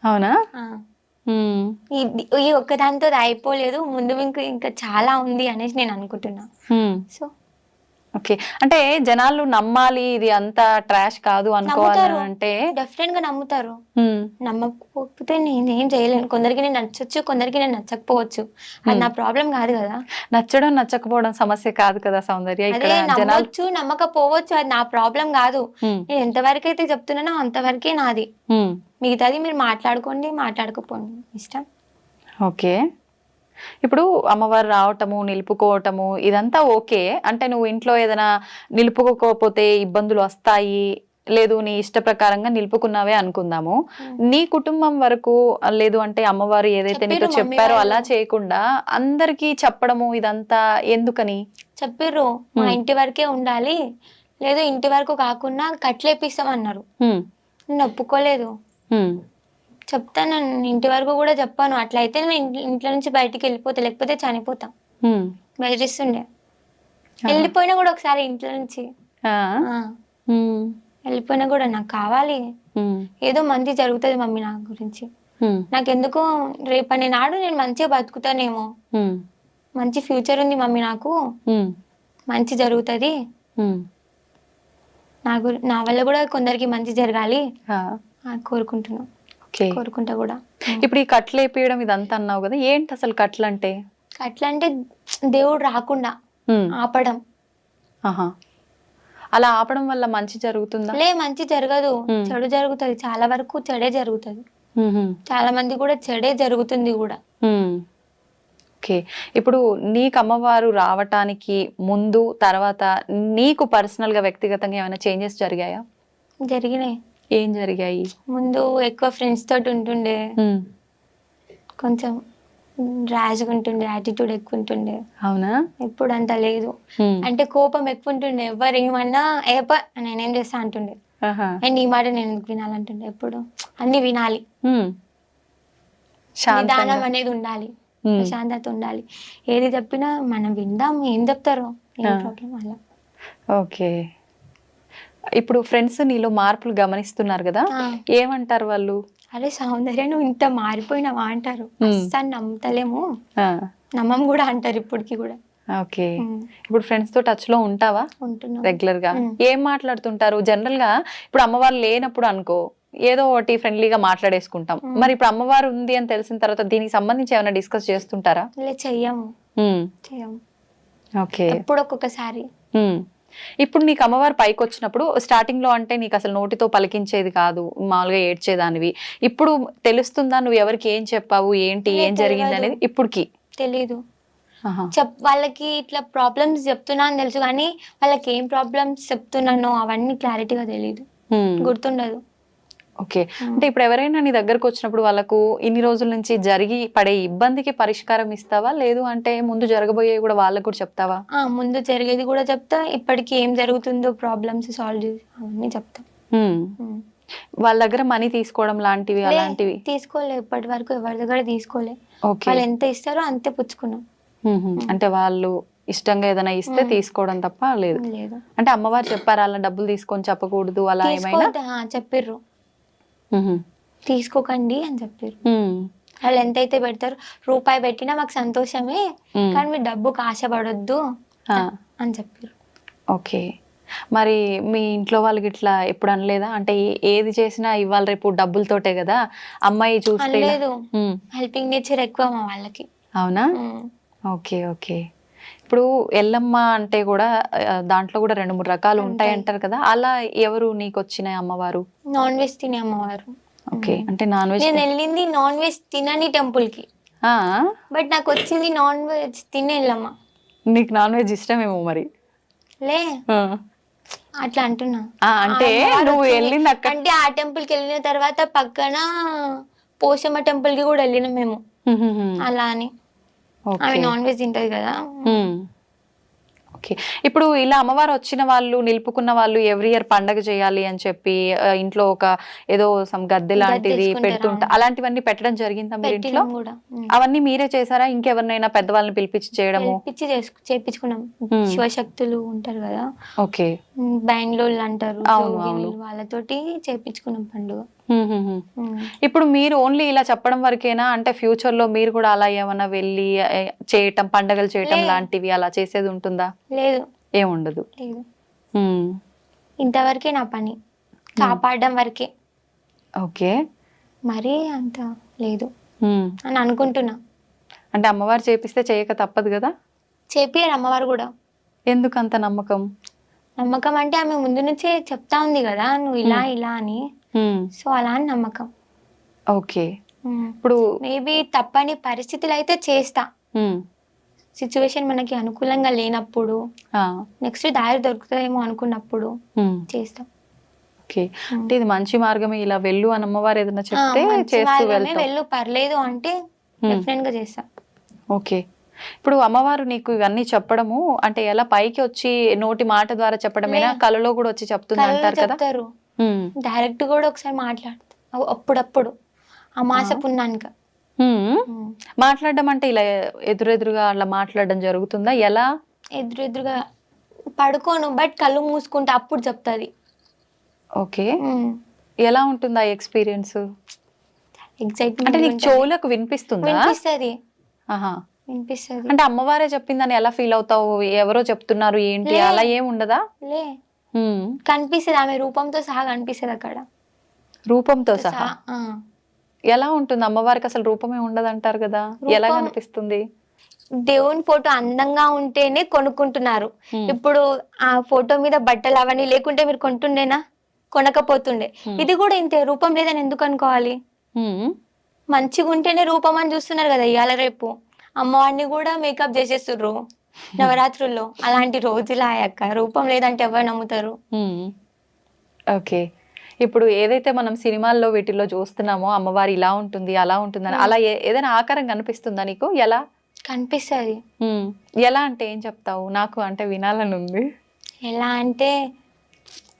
అవునా? ఈ ఒక్కదాంతో అయిపోలేదు, ముందు ఇంకా చాలా ఉంది అనేసి నేను అనుకుంటున్నా. So okay. అంటే జనాలు నమ్మాలి, ఇది అంతా ట్రాష్ కాదు అనుకోవాలి అంటే డెఫినెట్ గా నమ్ముతారు. నమ్మకపోతే నేనేం చేయలేను. కొందరికి నేను నచ్చొచ్చు, కొందరికి నేను నచ్చకపోవచ్చు. అది నా ప్రాబ్లం కాదు కదా. నచ్చడం నచ్చకపోవడం సమస్య కాదు కదా సౌందర్య. అదే నమ్మొచ్చు నమ్మకపోవచ్చు, అది నా ప్రాబ్లం కాదు. నేను ఎంతవరకు అయితే చెప్తున్నానో అంతవరకే నాది. మిగతాది మీరు మాట్లాడుకోండి, మాట్లాడుకోపోండి, ఇష్టం. ఓకే. ఇప్పుడు అమ్మవారు రావటము, నిలుపుకోవటము ఇదంతా ఓకే. అంటే నువ్వు ఇంట్లో ఏదైనా నిలుపుకోకపోతే ఇబ్బందులు వస్తాయి, లేదు నీ ఇష్ట ప్రకారంగా నిలుపుకున్నావే అనుకుందాము. నీ కుటుంబం వరకు లేదు అంటే అమ్మవారు ఏదైతే నీతో చెప్పారో అలా చేయకుండా అందరికి చెప్పడము ఇదంతా ఎందుకని? చెప్పిర్రు మా ఇంటి వరకే ఉండాలి, లేదు ఇంటి వరకు కాకుండా కట్లేపిస్తామన్నారు. నేను ఒప్పుకోలేదు. చెప్తాను, ఇంటి వరకు కూడా చెప్పాను. అట్లయితే నేను ఇంట్లో నుంచి బయటికి వెళ్ళిపోతా, లేకపోతే చనిపోతా. బెదిరిస్తుండే. వెళ్ళిపోయినా కూడా ఒకసారి ఇంట్లో నుంచి వెళ్ళిపోయినా కూడా నాకు కావాలి, ఏదో మంచి జరుగుతుంది మమ్మీ నా గురించి, నాకెందుకు రేపటి నాడు నేను మంచిగా బతుకుతానేమో, మంచి ఫ్యూచర్ ఉంది మమ్మీ నాకు, మంచి జరుగుతుంది, నా వల్ల కూడా కొందరికి మంచి జరగాలి కోరుకుంటున్నాను. కోరుకుంటా కూడా. ఇప్పుడు ఈ కట్లు వేపియడం ఇదంతా అన్నావు కదా, ఏంటి అసలు కట్లు అంటే? కట్లు అంటే దేవుడు రాకుండా ఆపడం. అలా ఆపడం వల్ల మంచి జరుగుతుందా? లే, మంచి జరగదు, చెడు జరుగుతుంది. చాలా వరకు చెడే జరుగుతుంది. చాలా మంది కూడా చెడే జరుగుతుంది కూడా. ఓకే. ఇప్పుడు నీకు అమ్మవారు రావటానికి ముందు తర్వాత నీకు పర్సనల్ గా వ్యక్తిగతంగా ఏమైనా చేంజెస్ జరిగాయా? జరిగినాయి. ఏం జరిగాయి? ముందు ఎక్కువ ఫ్రెండ్స్ తోటి ఉంటుండే, కొంచెం ర్యాష్గా ఉంటుండే, యాటిట్యూడ్ ఎక్కువ ఉంటుండే. అవునా? ఇప్పుడు అంత లేదు. అంటే కోపం ఎక్కువ ఉంటుండే, ఎవరు ఏమన్నా నేనేం చేస్తా అంటుండే, అండ్ ఈ మాట నేను ఎందుకు వినాలంటుండే. ఎప్పుడు అన్ని వినాలి, నిదానం అనేది ఉండాలి, ప్రశాంతత ఉండాలి. ఏది చెప్పినా మనం విందాం, ఏం చెప్తారో ఏం ప్రాబ్లం అలా. ఓకే. ఇప్పుడు ఫ్రెండ్స్ నీలో మార్పులు గమనిస్తున్నారు కదా, ఏమంటారు వాళ్ళు? అరే సౌందర్య నువ్వు ఇంత మారిపోయినావా అంటారు. అస్సలు నమ్ముతలేము, నమ్మం కూడా అంటారు ఇప్పటికి కూడా. ఓకే. ఇప్పుడు ఫ్రెండ్స్ తో టచ్ లో ఉంటావా? ఉంటున్నా రెగ్యులర్ గా. ఏం మాట్లాడుతుంటారు జనరల్ గా? ఇప్పుడు అమ్మవారు లేనప్పుడు అనుకో ఏదో ఒకటి ఫ్రెండ్లీగా మాట్లాడేసుకుంటాం, మరి ఇప్పుడు అమ్మవారు ఉంది అని తెలిసిన తర్వాత దీనికి సంబంధించి ఏమైనా డిస్కస్ చేస్తుంటారా? చెయ్యము. ఓకే. ఎప్పుడు ఒక్కొక్కసారి. ఇప్పుడు నీకు అమ్మవారు పైకి వచ్చినప్పుడు స్టార్టింగ్ లో అంటే నీకు అసలు నోటితో పలికించేది కాదు, మామూలుగా ఏడ్చేదానివి. ఇప్పుడు తెలుస్తుందా నువ్వు ఎవరికి ఏం చెప్పావు, ఏంటి ఏం జరిగింది అనేది? ఇప్పటికి తెలీదు. వాళ్ళకి ఇట్లా ప్రాబ్లమ్స్ చెప్తున్నా అని తెలుసు, కానీ వాళ్ళకి ఏం ప్రాబ్లమ్స్ చెప్తున్నానో అవన్నీ క్లారిటీగా తెలీదు, గుర్తుండదు. ఓకే. అంటే ఇప్పుడు ఎవరైనా నీ దగ్గరకు వచ్చినప్పుడు వాళ్ళకు ఇన్ని రోజుల నుంచి జరిగి పడే ఇబ్బందికి పరిష్కారం ఇస్తావా, లేదు అంటే ముందు జరగబోయే కూడా వాళ్ళకు కూడా చెప్తావా? ముందు జరిగేది కూడా చెప్తా, ఇప్పటికి ఏం జరుగుతుందో ప్రాబ్లమ్స్ సాల్వ్ చేసి అవన్నీ చెప్తా. వాళ్ళ దగ్గర మనీ తీసుకోవడం లాంటివి అలాంటివి తీసుకోలే, ఇప్పటి వరకు ఎవరి దగ్గర తీసుకోలే. వాళ్ళు ఎంత ఇస్తారో అంతే పుచ్చుకున్నాం. అంటే వాళ్ళు ఇష్టంగా ఏదైనా ఇస్తే తీసుకోవడం తప్ప లేదు. అంటే అమ్మవారు చెప్పారా అలా డబ్బులు తీసుకొని చెప్పకూడదు అలా ఏమైనా? చెప్పిర్రు, తీసుకోకండి అని చెప్పారు. వాళ్ళు ఎంతైతే పెడతారు, రూపాయి పెట్టినా మాకు సంతోషమే, కానీ మీరు డబ్బుకు ఆశపడొద్దు అని చెప్పారు. ఓకే. మరి మీ ఇంట్లో వాళ్ళకి ఇట్లా ఎప్పుడు అనలేదా? అంటే ఏది చేసినా ఇవాళ రేపు డబ్బులతోటే కదా, అమ్మాయి చూస్తే ఇలా- అనలేదు. ఉమ్, హెల్పింగ్ నేచర్ ఎక్కువ మా వాళ్ళకి. అవునా? ఉమ్. Okay okay. ఇప్పుడు ఎల్లమ్మ అంటే కూడా దాంట్లో కూడా 2-3 రకాలు ఉంటాయి ఉంటాయి. అంటారు కదా, అలా ఎవరు నీకు వచ్చిన అమ్మవారు? నాన్ వెజ్ తినే అమ్మవారు. ఓకే, అంటే నాన్ వెజ్. నేను వెళ్ళింది నాన్ వెజ్ తినని టెంపుల్ కి, బట్ నాకు వచ్చింది నాన్ వెజ్ తినే వెళ్ళమ్మ. నీకు నాన్ వెజ్ ఇష్టమేమో మరి. లే ఆ. అట్లా అంటున్నా. అంటే ఆ అమ్మవారు నువ్వు వచ్చింది. వెళ్ళింది అక్కడ. అంటే ఆ టెంపుల్ కి వెళ్ళిన తర్వాత పక్కన పోషమ్మ టెంపుల్ కి కూడా వెళ్ళినాం మేము. అలా అని ఆమె ఓకే. నాన్ వెజ్ తింటది కదా. ఓకే. ఇప్పుడు ఇలా అమ్మవారు వచ్చిన వాళ్ళు, నిలుపుకున్న వాళ్ళు ఎవ్రీ ఇయర్ పండగ చేయాలి అని చెప్పి ఇంట్లో ఒక ఏదో సమ్ గద్దె లాంటిది తెచ్చుకుంటారు, పెడుతుంటా, అవును. అలాంటివన్నీ పెట్టడం జరిగిందా మీరు ఇంట్లో? పెట్టినాం కూడా. అవన్నీ మీరే చేశారా? ఇంకెవరినైనా పెద్దవాళ్ళని పిలిపించి చేయడము? పిలిపించి చేపించుకున్నాం. శివశక్తులు ఉంటారు కదా, ఓకే. బెంగళూరు అంటారు, అవును, జోగిని, అవును. వాళ్ళతోటి చేపించుకున్నాం పండుగ. ఇప్పుడు మీరు ఓన్లీ ఇలా చెప్పడం వరకేనా? అంటే ఫ్యూచర్ లో మీరు కూడా అలా ఏమైనా వెళ్ళి చేయటం, పండగలు చేయటం లే. లాంటివి అలా చేసేది ఉంటుందా? లేదు ఏముండదు. లేదు, ఉమ్, ఇంతవరకే నా పని, కాపాడడం వరకే, ఓకే. మరీ అంత లేదు ఉమ్, అని అనుకుంటున్నా. అంటే అమ్మవారు చేపిస్తే చేయక తప్పదు కదా. చేపియారు అమ్మవారు కూడా. ఎందుకు అంత నమ్మకం? నమ్మకం అంటే ఆమె ముందు నుంచే చెప్తా ఉంది కదా, నువ్వు ఇలా ఇలా అని, సో అలా అని నమ్మకం. ఓకే. ఇప్పుడు మేబీ తప్పని పరిస్థితులు అయితే చేస్తా, సిచ్యువేషన్ మనకి అనుకూలంగా లేనప్పుడు, నెక్స్ట్ దారి దొరుకుతుందేమో అనుకున్నప్పుడు చేస్తాం. ఓకే. అంటే ఇది మంచి మార్గమే, ఇలా వెళ్ళు అని అమ్మవారు ఏదైనా చెప్తే మంచి చేస్తూ మార్గమే, వెళ్తాం. వెళ్ళు పర్లేదు అంటే డెఫినెట్ గా చేస్తా. ఓకే. ఇప్పుడు అమ్మవారు నీకు ఇవన్నీ చెప్పడము అంటే ఎలా, పైకి వచ్చి నోటి మాట ద్వారా చెప్పడమేనా, కలలో కూడా వచ్చి చెప్తుంది అంటారు కదా? చెప్తారు, డైరెక్ట్ కూడా ఒకసారి మాట్లాడుతా అప్పుడప్పుడు అమాస పున్నానికి. మాట్లాడడం అంటే ఇలా ఎదురెదురుగా అలా మాట్లాడడం జరుగుతుందా? ఎలా? ఎదురుగా పడుకోను, బట్ కళ్ళు మూసుకుంటే అప్పుడు చెప్తాది. ఓకే. ఎలా ఉంటుంది ఆ ఎక్స్పీరియన్స్? అంటే ఎగ్జైట్మెంట్ నీకు చెవులకు వినిపిస్తుందా? వినిపిస్తుంది. ఆహా. వినిపిస్తుంది. అంటే అమ్మవారే చెప్పిందని ఎలా ఫీల్ అవుతావు? ఎవరో చెప్తున్నారు ఏంటి, అలా ఏం ఉండదా? లే, కనిపిస్తుంది, ఆమె రూపంతో సహా కనిపిస్తుంది అక్కడ. రూపంతో సహా? ఎలా ఉంటుంది? అమ్మవారికి అసలు రూపమే ఉండదు అంటారు కదా, ఎలా కనిపిస్తుంది? దేవుని ఫోటో అందంగా ఉంటేనే కొనుక్కుంటున్నారు. ఇప్పుడు ఆ ఫోటో మీద బట్టలు అవన్నీ లేకుంటే మీరు కొంటుండేనా? కొనకపోతుండే. ఇది కూడా ఇంతే, రూపం లేదని ఎందుకు అనుకోవాలి? మంచిగా ఉంటేనే రూపం అని చూస్తున్నారు కదా ఇవాళ రేపు. అమ్మవారిని కూడా మేకప్ చేసేస్తుర్రు నవరాత్రుల్లో. అలాంటి రోజులు అయ్యాక రూపం లేదంటే ఎవరు నమ్ముతారు? ఓకే. ఇప్పుడు ఏదైతే మనం సినిమాల్లో వీటిల్లో చూస్తున్నామో అమ్మవారు ఇలా ఉంటుంది అలా ఉంటుందని, అలా ఏదైనా ఆకారం కనిపిస్తుందా నీకు? ఎలా కనిపిస్తుంది? ఎలా అంటే ఏం చెప్తావు? నాకు అంటే వినాలని ఉంది. ఎలా అంటే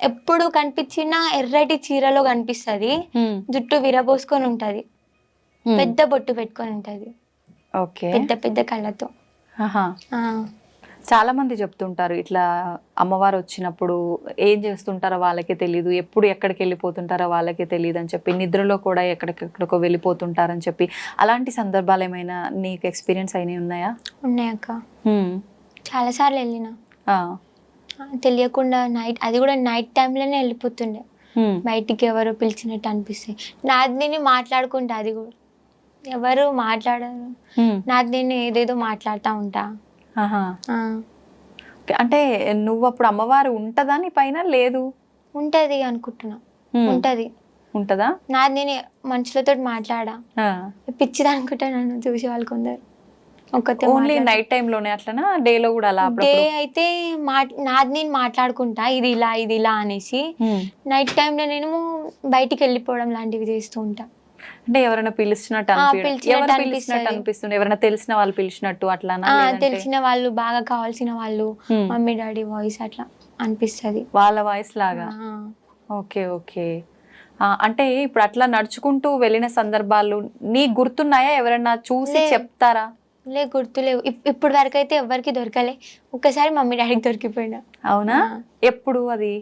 ఎప్పుడు కనిపించినా ఎర్రటి చీరలో కనిపిస్తుంది, జుట్టు విరబోసుకొని ఉంటది, పెద్ద బొట్టు పెట్టుకొని ఉంటది, ఓకే, పెద్ద పెద్ద కళ్ళతో. చాలా మంది చెప్తుంటారు ఇట్లా అమ్మవారు వచ్చినప్పుడు ఏం చేస్తుంటారో వాళ్ళకే తెలియదు, ఎప్పుడు ఎక్కడికి వెళ్ళిపోతుంటారో వాళ్ళకే తెలియదు అని చెప్పి, నిద్రలో కూడా ఎక్కడికెక్కడికో వెళ్ళిపోతుంటారని చెప్పి. అలాంటి సందర్భాలు ఏమైనా నీకు ఎక్స్పీరియన్స్ అయినవి ఉన్నాయా? ఉన్నాయక్క, చాలా సార్లు వెళ్ళిన. తెలియకుండా నైట్, అది కూడా నైట్ టైంలోనే వెళ్ళిపోతుండే, బయటికి ఎవరో పిలిచినట్టు అనిపిస్తాయి. నాది నేను మాట్లాడుకుంటా, అది కూడా ఎవరు మాట్లాడరు, నాది నేను ఏదేదో మాట్లాడుతూ ఉంటా. అంటే నువ్వు అప్పుడు అమ్మవారు ఉంటదా నీ పైన? లేదు, ఉంటది అనుకుంటున్నా. ఉంటదా? నాది నేను మనుషులతో మాట్లాడా, పిచ్చిది అనుకుంటా నన్ను చూసే వాళ్ళు కొందరు. ఓన్లీ నైట్ టైం లోనే అట్లనా, డే లో కూడా అలా? డే అయితే నాది నేను మాట్లాడుకుంటా, ఇది ఇలా ఇది ఇలా అనేసి. నైట్ టైంలో నేను బయటికి వెళ్ళిపోవడం లాంటివి చేస్తూ ఉంటా. అంటే ఎవరైనా పిలిచినట్టు అనిపిస్తుంది? ఎవరైనా తెలిసిన వాళ్ళు పిలిచినట్టు అట్లానా? తెలిసిన వాళ్ళు, బాగా కావాల్సిన వాళ్ళు, మమ్మీ డాడీ వాయిస్ అట్లా అనిపిస్తుంది, వాళ్ళ వాయిస్ లాగా. Okay okay. అంటే ఇప్పుడు అట్లా నడుచుకుంటూ వెళ్ళిన సందర్భాలు నీకు గుర్తున్నాయా? ఎవరైనా చూసి చెప్తారా? లే, గుర్తులేవు. ఇప్పుడు వరకు అయితే ఎవరికి దొరకలే. ఒక్కసారి మమ్మీ డాడీకి దొరికిపోయినా. అవునా? ఎప్పుడు అది?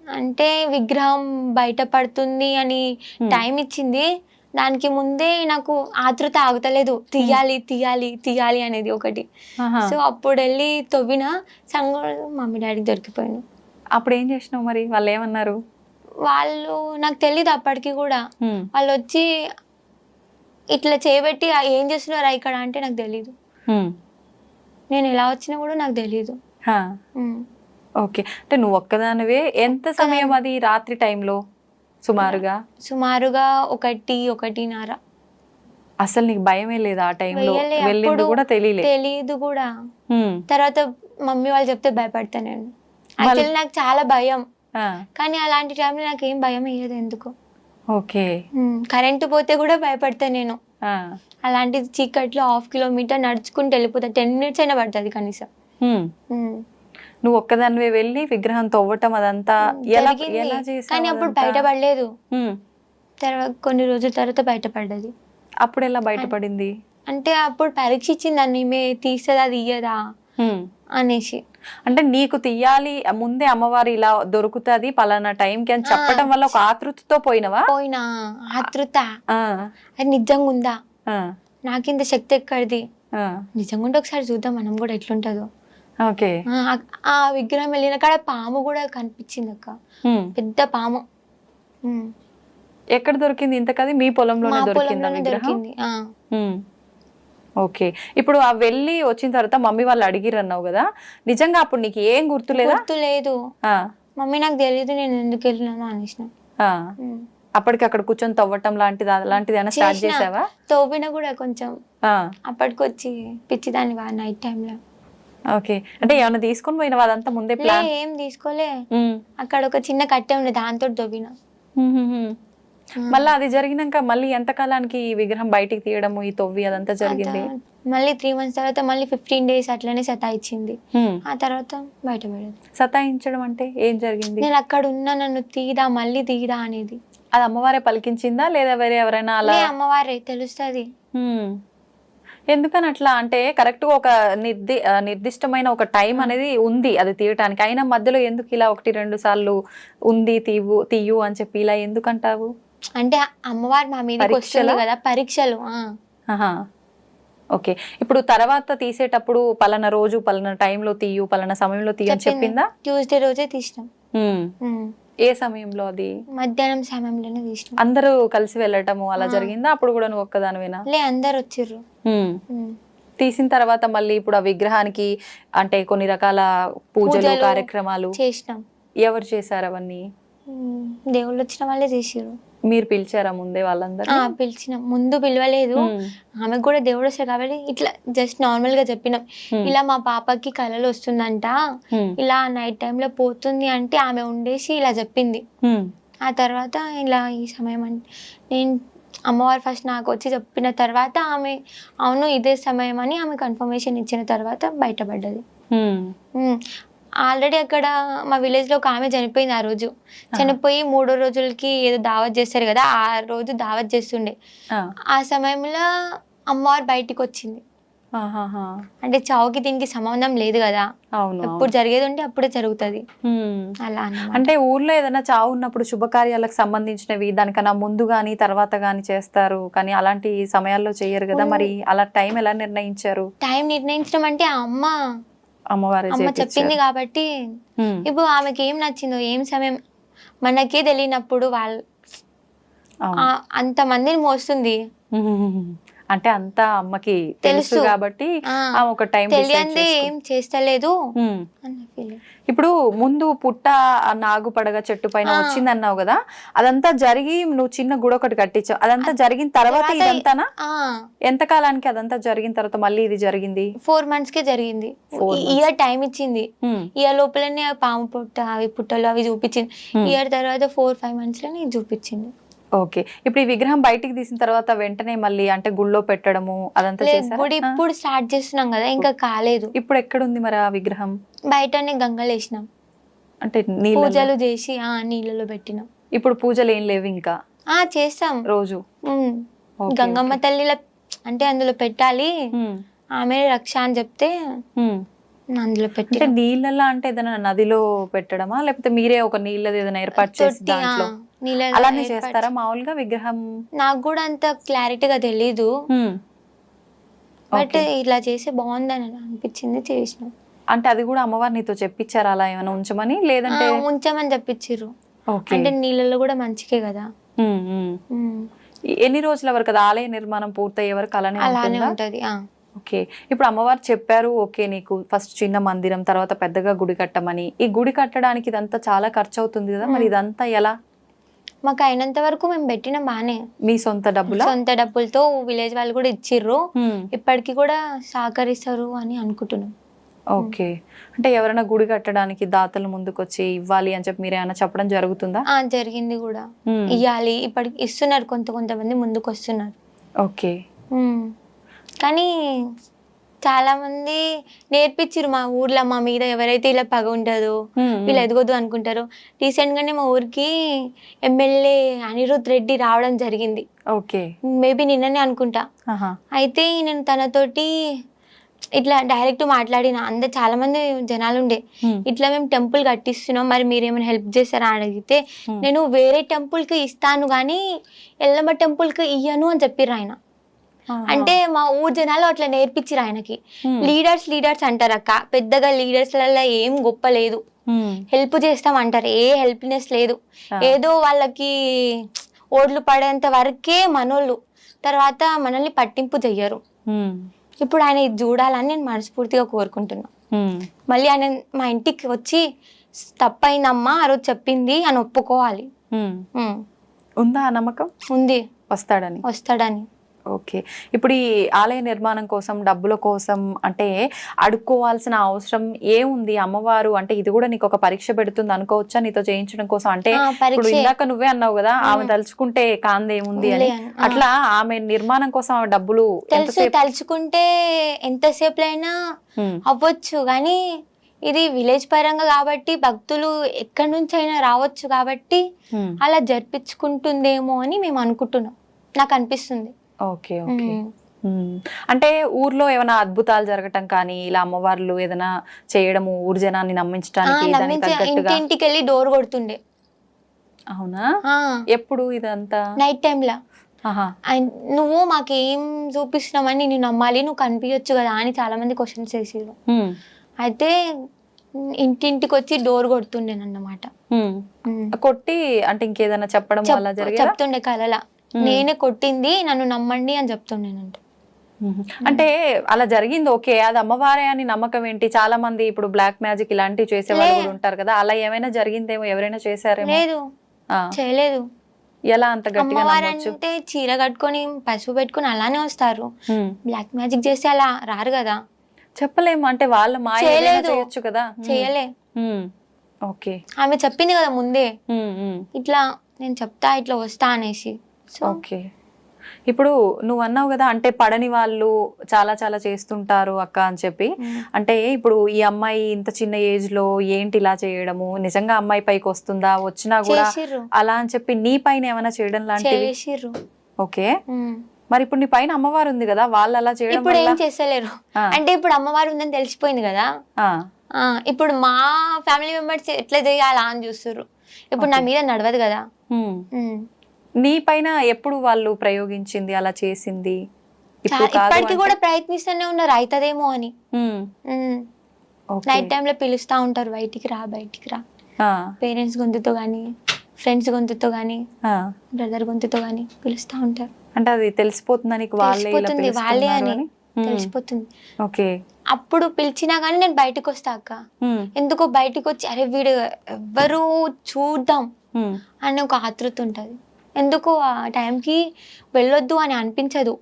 అంటే విగ్రహం బయట పడుతుంది అని టైం ఇచ్చింది, దానికి ముందే నాకు ఆతృత ఆగుతలేదు, తీయాలి తీయాలి తీయాలి అనేది ఒకటి. సో అప్పుడు వెళ్ళి తవ్విన సంగ మమ్మీ డాడీకి దొరికిపోయాను. అప్పుడు ఏం చేసినావు మరి? వాళ్ళు ఏమన్నారు? వాళ్ళు నాకు తెలీదు అప్పటికి కూడా. వాళ్ళు వచ్చి ఇట్లా చేయబెట్టి ఏం చేస్తున్నారా ఇక్కడ అంటే నాకు తెలీదు. నేను ఎలా వచ్చినా కూడా నాకు తెలీదు. ఓకే. అంటే నువ్వు ఒక్కదానివే. ఎంత సమయం అది రాత్రి టైంలో సుమారుగా? సుమారుగా 1-1:30. అసలు నీకు భయమే లేదా ఆ టైంలో? వెళ్ళింది కూడా తెలీదు కూడా. తర్వాత మమ్మీ వాళ్ళు చెప్తే భయపడతా నేను. యాక్చువల్లీ నాకు చాలా భయం, కానీ అలాంటి టైంలో నాకు ఏం భయం అయ్యేది ఎందుకో. ఓకే. కరెంటు పోతే కూడా భయపడతా నేను. అలాంటిది చీకట్లో 1/2 కిలోమీటర్ నడుచుకుంటూ వెళ్ళిపోతా. 10 minutes అయినా పడుతుంది కనీసం. నువ్వు ఒక్కదానివే వెళ్ళి విగ్రహం తవ్వటం అదంతా ఎలా చేసావు? కానీ అప్పుడు బయటపడలేదు. తర్వాత కొన్ని రోజుల తర్వాత బయటపడ్డది. అప్పుడు ఎలా బయటపడింది? అంటే అప్పుడు పరీక్ష ఇచ్చింది దాన్ని, మే తీస్తుందా తీయదా అనేసి. అంటే నీకు తీయాలి ముందే అమ్మవారు ఇలా దొరుకుతుంది పలానా టైంకి అని చెప్పడం వల్ల ఒక ఆతృతతో పోయినా ఆతృత అది నిజంగా ఉందా, నాకింత శక్తి ఎక్కడిది, నిజంగా ఉంటే ఒకసారి చూద్దాం మనం కూడా ఎట్లుంటదో. ఓకే. ఆ విగ్రహం వెళ్ళిన కాడ పాము కూడా కనిపించింది అక్క, పెద్ద పాము. ఎక్కడ దొరికింది ఇంతకది? మీ పొలంలోనే దొరికింది. ఓకే. ఇప్పుడు ఆ వెళ్ళి వచ్చిన తర్వాత మమ్మీ వాళ్ళు అడిగిరు అన్నావు కదా, నిజంగా అప్పుడు నీకు ఏం గుర్తులేదా? గుర్తులేదు. మమ్మీ నాకు తెలియదు నేను ఎందుకు వెళ్ళినాను అనేసిన. అప్పటికి అక్కడ కూర్చొని తవ్వటం అలాంటిది ఏమైనా స్టార్ట్ చేసావా? తవ్విన కూడా కొంచెం అప్పటికొచ్చి పిచ్చిదాన్ని నైట్ టైంలో. ఓకే. అంటే ఏమైనా తీసుకొని పోయినా అదంతా ముందే ప్లాన్? ఏం తీసుకోలే. అక్కడ ఒక చిన్న కట్టె ఉండే దాంతో తవ్విన. మళ్ళీ అది జరిగినాక మళ్ళీ ఎంత కాలానికి ఈ విగ్రహం బయటికి తీయడము ఈ తవ్వి అదంతా జరిగింది? మళ్ళీ 3 months తర్వాత మళ్ళీ 15 days అట్లనే సతాయించింది. ఆ తర్వాత బయటపడేది. సతాయించడం అంటే ఏం జరిగింది? నేను అక్కడ ఉన్నా, నన్ను తీదా మళ్ళీ తీదా అనేది. అది అమ్మవారే పలికించిందా లేదా వేరే ఎవరైనా? అలా అమ్మవారే తెలుస్తుంది. ఎందుకని అట్లా అంటే కరెక్ట్ గా ఒక నిర్దిష్టమైన ఒక టైం అనేది ఉంది అది తీయటానికి, అయినా మధ్యలో ఎందుకు ఇలా 1-2 సార్లు ఉంది తీయు అని చెప్పి ఇలా ఎందుకంటావు? అంటే అమ్మవారు మా మీద వస్తుంది కదా పరీక్షలు. ఓకే. ఇప్పుడు తర్వాత తీసేటప్పుడు పలానా రోజు పలానా టైంలో తీయు పలానా సమయంలో తీయు అని చెప్పిందా? ట్యూస్డే రోజే తీసినాం. ఏ సమయంలో? అది మధ్యాహ్నం సమయంలోనే తీసినాం. అందరూ కలిసి వెళ్ళటము అలా జరిగిందా? అప్పుడు కూడా నువ్వు ఒక్కదానివేనా? అందరు వచ్చిర్రు. తీసిన తర్వాత మళ్ళీ ఇప్పుడు ఆ విగ్రహానికి అంటే కొన్ని రకాల పూజలు కార్యక్రమాలు చేసినాం. ఎవరు చేశారు అవన్నీ? దేవుళ్ళు వచ్చిన వాళ్ళే చేసిర్రు. మీరు పిలిచారా ముందే వాళ్ళందరూ? పిలిచినాం. ముందు పిలవలేదు, ఆమెకు కూడా దేవుడు వస్తారు కాబట్టి ఇట్లా జస్ట్ నార్మల్ గా చెప్పినాం, ఇలా మా పాపకి కళలు వస్తుందంట, ఇలా నైట్ టైంలో పోతుంది అంటే ఆమె ఉండేసి ఇలా చెప్పింది. ఆ తర్వాత ఇలా ఈ సమయం అంటే నేను అమ్మవారు ఫస్ట్ నాకు వచ్చి చెప్పిన తర్వాత ఆమె అవును ఇదే సమయం అని ఆమె కన్ఫర్మేషన్ ఇచ్చిన తర్వాత బయటపడ్డది. ఆల్రెడీ అక్కడ మా విలేజ్ లో ఒక ఆమె చనిపోయింది. ఆ రోజు చనిపోయి 3 రోజులకి ఏదో దావత్ చేస్తారు కదా, ఆ రోజు దావత్ చేస్తుండే. ఆ సమయంలో అమ్మవారు బయటికి వచ్చింది. అంటే చావుకి దీనికి సంబంధం లేదు కదా, ఎప్పుడు జరిగేది ఉంటే అప్పుడే జరుగుతుంది అలా. అంటే ఊర్లో ఏదైనా చావు ఉన్నప్పుడు శుభకార్యాలకు సంబంధించినవి దానికన్నా ముందు గాని తర్వాత గాని చేస్తారు, కానీ అలాంటి సమయాల్లో చేయరు కదా, మరి అలా టైం ఎలా నిర్ణయించారు? టైం నిర్ణయించడం అంటే అమ్మ చెప్పింది కాబట్టి. ఇప్పుడు ఆమెకి ఏం నచ్చిందో ఏం సమయం మనకే తెలియనప్పుడు వాళ్ళు అంత మందిని మోస్తుంది అంటే అంతా అమ్మకి తెలుసు కాబట్టి ఒక టైం తెలియంది ఏం చేస్తలేదు. ఇప్పుడు ముందు పుట్ట నాగు పడగ చెట్టు పైన వచ్చింది అన్నావు కదా, అదంతా జరిగి నువ్వు చిన్న గుడి ఒకటి కట్టించావు, అదంతా జరిగిన తర్వాత ఇదంతానా? ఎంత కాలానికి అదంతా జరిగిన తర్వాత మళ్ళీ ఇది జరిగింది? 4 months కే జరిగింది. ఇయర్ టైం ఇచ్చింది. ఇయర్ లోపలనే పాము పుట్ట అవి పుట్టలు అవి చూపించింది. ఇయర్ తర్వాత 4-5 months లోనే చూపించింది. ఓకే. ఇప్పుడు ఈ విగ్రహం బయటికి తీసిన తర్వాత వెంటనే మళ్ళీ అంటే గుళ్ళో పెట్టడము అదంతా చేశారా? గుడి ఇప్పుడు స్టార్ట్ చేస్తున్నాం కదా, ఇంకా కాలేదు. ఇప్పుడు ఎక్కడ ఉంది మరి ఆ విగ్రహం? బయటనే గంగలు వేసినాం, అంటే పూజలు చేసి నీళ్ళలో పెట్టినాం. ఇప్పుడు పూజలు ఏం లేవు ఇంకా? చేస్తాం రోజు. గంగమ్మ తల్లిల అంటే అందులో పెట్టాలి, ఆమె రక్ష అని చెప్తే అందులో పెట్టి. నీళ్ళలో అంటే ఏదైనా నదిలో పెట్టడమా లేకపోతే మీరే ఒక నీళ్ళది ఏదైనా ఏర్పాటు చేసి దాంట్లో అలానే చేస్తారా మామూలుగా విగ్రహం? నాకు కూడా అంత క్లారిటీగా తెలీదు, బట్ ఇలా చేసి బాగుందని అనిపించింది చేసినాం. అంటే అది కూడా అమ్మవారు నీతో చెప్పించారా అలా ఏమైనా ఉంచమని, లేదంటే ఉంచమని చెప్పించిర్రు. ఓకే. అంటే నీళ్ళలో కూడా మంచికే కదా. ఎన్ని రోజుల వరకు అది ఆలయ నిర్మాణం పూర్తయ్యే వరకు అలానే అలానే ఉంటుందా? ఉంటది. ఓకే. ఇప్పుడు అమ్మవారు చెప్పారు, ఓకే, నీకు ఫస్ట్ చిన్న మందిరం, తర్వాత పెద్దగా గుడి కట్టమని. ఈ గుడి కట్టడానికి ఇదంతా చాలా ఖర్చు అవుతుంది కదా, మరి ఇదంతా ఎలా? మాకు అయినంత వరకు మేము పెట్టిన బానే. మీ సొంత డబ్బులా? సొంత డబ్బులతో విలేజ్ వాళ్ళు కూడా ఇచ్చిర్రు. ఇప్పటికి కూడా సహకరిస్తారు అని అనుకుంటున్నాం. ఓకే. అంటే ఎవరైనా గుడి కట్టడానికి దాతలు ముందుకు వచ్చి ఇవ్వాలి అని చెప్పి మీరేమైనా చెప్పడం జరుగుతుందా? జరిగింది కూడా, ఇవ్వాలి. ఇప్పటికి ఇస్తున్నారు, కొంతమంది ముందుకు వస్తున్నారు. ఓకే. కానీ చాలా మంది నేర్పించారు మా ఊర్లో, మా మీద ఎవరైతే ఇలా పగ ఉంటుందో, వీళ్ళు ఎదగొద్దు అనుకుంటారో. రీసెంట్ గానే మా ఊరికి ఎమ్మెల్యే అనిరుద్ రెడ్డి రావడం జరిగింది. ఓకే. మేబీ నిన్ననే అనుకుంటా. అయితే నేను తనతోటి ఇట్లా డైరెక్ట్ మాట్లాడిన. అందరు చాలా మంది జనాలు ఉండే, ఇట్లా మేము టెంపుల్ కట్టిస్తున్నాం, మరి మీరేమైనా హెల్ప్ చేస్తారా అని అడిగితే, నేను వేరే టెంపుల్ కి ఇస్తాను కానీ ఎల్లమ్మ టెంపుల్ కి ఇయ్యను అని చెప్పిర్రు ఆయన. అంటే మా ఊరు జనాలు అట్లా నేర్పించిరు ఆయనకి. లీడర్స్ అంటారు అక్క, పెద్దగా లీడర్స్ లలో ఏం గొప్ప లేదు, హెల్ప్ చేస్తాం అంటారు, ఏ హెల్ప్నెస్ లేదు. ఏదో వాళ్ళకి ఓడ్లు పడేంత వరకే మనోళ్ళు, తర్వాత మనల్ని పట్టింపు చెయ్యరు. ఇప్పుడు ఆయన ఇది చూడాలని నేను మనస్ఫూర్తిగా కోరుకుంటున్నా. మళ్ళీ ఆయన మా ఇంటికి వచ్చి తప్పైందమ్మా ఆ రోజు చెప్పింది అని ఒప్పుకోవాలి. ఉందా ఆ నమ్మకం? ఉంది, వస్తాడని. ఓకే. ఇప్పుడు ఈ ఆలయ నిర్మాణం కోసం, డబ్బుల కోసం అంటే అడుక్కోవాల్సిన అవసరం ఏముంది? అమ్మవారు అంటే ఇది కూడా నీకు ఒక పరీక్ష పెడుతుంది అనుకోవచ్చా నీతో చేయించడం కోసం? అంటే ఇప్పుడు ఇందాక నువ్వే అన్నావు కదా, ఆమె తలుచుకుంటే కాందేముంది అని. అట్లా ఆమె నిర్మాణం కోసం ఆమె డబ్బులు తలుచుకుంటే ఎంతసేపు అయినా అవ్వచ్చు, కానీ ఇది విలేజ్ పరంగా కాబట్టి భక్తులు ఎక్కడి నుంచి అయినా రావచ్చు కాబట్టి అలా జరిపించుకుంటుందేమో అని మేము అనుకుంటున్నాం, నాకు అనిపిస్తుంది. ఓకే. ఓకే. అంటే ఊర్లో ఏమైనా అద్భుతాలు జరగటం కానీ, ఇలా అమ్మవార్లు ఏదైనా చేయడము, ఊరు జనాన్ని నమ్మించడానికి ఇంటికి వెళ్ళి డోర్ కొడుతుండే. అవునా? ఎప్పుడు ఇదంతా? నైట్ టైంలా. నువ్వు మాకేం చూపిస్తున్నామని నేను నమ్మాలి, నువ్వు కనిపించచ్చు కదా అని చాలా మంది క్వశ్చన్స్ వేసారు. అయితే ఇంటింటికి వచ్చి డోర్ కొడుతుండేనన్నమాట. కొట్టి అంటే ఇంకేదైనా చెప్పడం వల్ల చెప్తుండే కలలా, నేనే కొట్టింది, నన్ను నమ్మండి అని చెప్తుండేనంట. అంటే అలా జరిగింది, ఓకే, అది అమ్మవారే అని నమ్మకం ఏంటి? చాలా మంది ఇప్పుడు బ్లాక్ మ్యాజిక్ ఇలాంటివి చేసే వాళ్ళు కూడా ఉంటారు కదా, అలా ఏమైనా జరిగిందేమో, ఎవరైనా చేశారేమో? లేదు, చేయలేదు. ఎలా అంత గట్టిగా నమ్మొచ్చు? అంటే చీర కట్టుకొని పసుపు పెట్టుకొని అలానే వస్తారు, బ్లాక్ మ్యాజిక్ చేస్తే అలా రారు కదా. చెప్పలేము, అంటే వాళ్ళ మాయ చేయొచ్చు కదా. చేయలే. ఓకే. ఆమె చెప్పింది కదా ముందే, ఇట్లా నేను చెప్తా ఇట్లా వస్తా అనేసి. ఓకే. ఇప్పుడు నువ్వు అన్నావు కదా, అంటే పడని వాళ్ళు చాలా చాలా చేస్తుంటారు అక్క అని చెప్పి. అంటే ఇప్పుడు ఈ అమ్మాయి ఇంత చిన్న ఏజ్ లో ఏంటి ఇలా చేయడము? నిజంగా అమ్మాయి పైకి వస్తుందా? వచ్చినా కూడా అలా అని చెప్పి నీ పైన ఏమైనా చేయడం లాంటివి? ఓకే. మరి ఇప్పుడు నీ పైన అమ్మవారు ఉంది కదా, వాళ్ళు అలా చేయడం ఇప్పుడు ఏం చేస్తలేరు. అంటే ఇప్పుడు అమ్మవారు ఉందని తెలిసిపోయింది కదా, ఇప్పుడు మా ఫ్యామిలీ మెంబర్స్ ఎట్లా చేయాలా అని చూస్తారు. ఇప్పుడు నా మీద నడవదు కదా. నీ పైన ఎప్పుడు వాళ్ళు ప్రయోగించింది, అలా చేసింది? ఇప్పటికి కూడా ప్రయత్నిస్తూనే ఉన్నారు, అవుతుందేమో అని. నైట్ టైంలో పిలుస్తా ఉంటారు, బయటికి రా బయటికి రా. పేరెంట్స్ గొంతుతో గానీ, ఫ్రెండ్స్ గొంతుతో గానీ, బ్రదర్ గొంతుతో గానీ పిలుస్తా ఉంటారు. అంటే అది తెలిసిపోతుందా నీకు? వాళ్ళే అని తెలిసిపోతుంది. ఓకే. అప్పుడు పిలిచినా గానీ నేను బయటకు వస్తా అక్క. ఎందుకో బయటకు వచ్చి అరే వీడు ఎవ్వరు చూద్దాం అని ఒక ఆతృత ఉంటది. ఎందుకు ఆ టైంకి వెళ్ళొద్దు అని అనిపించదు,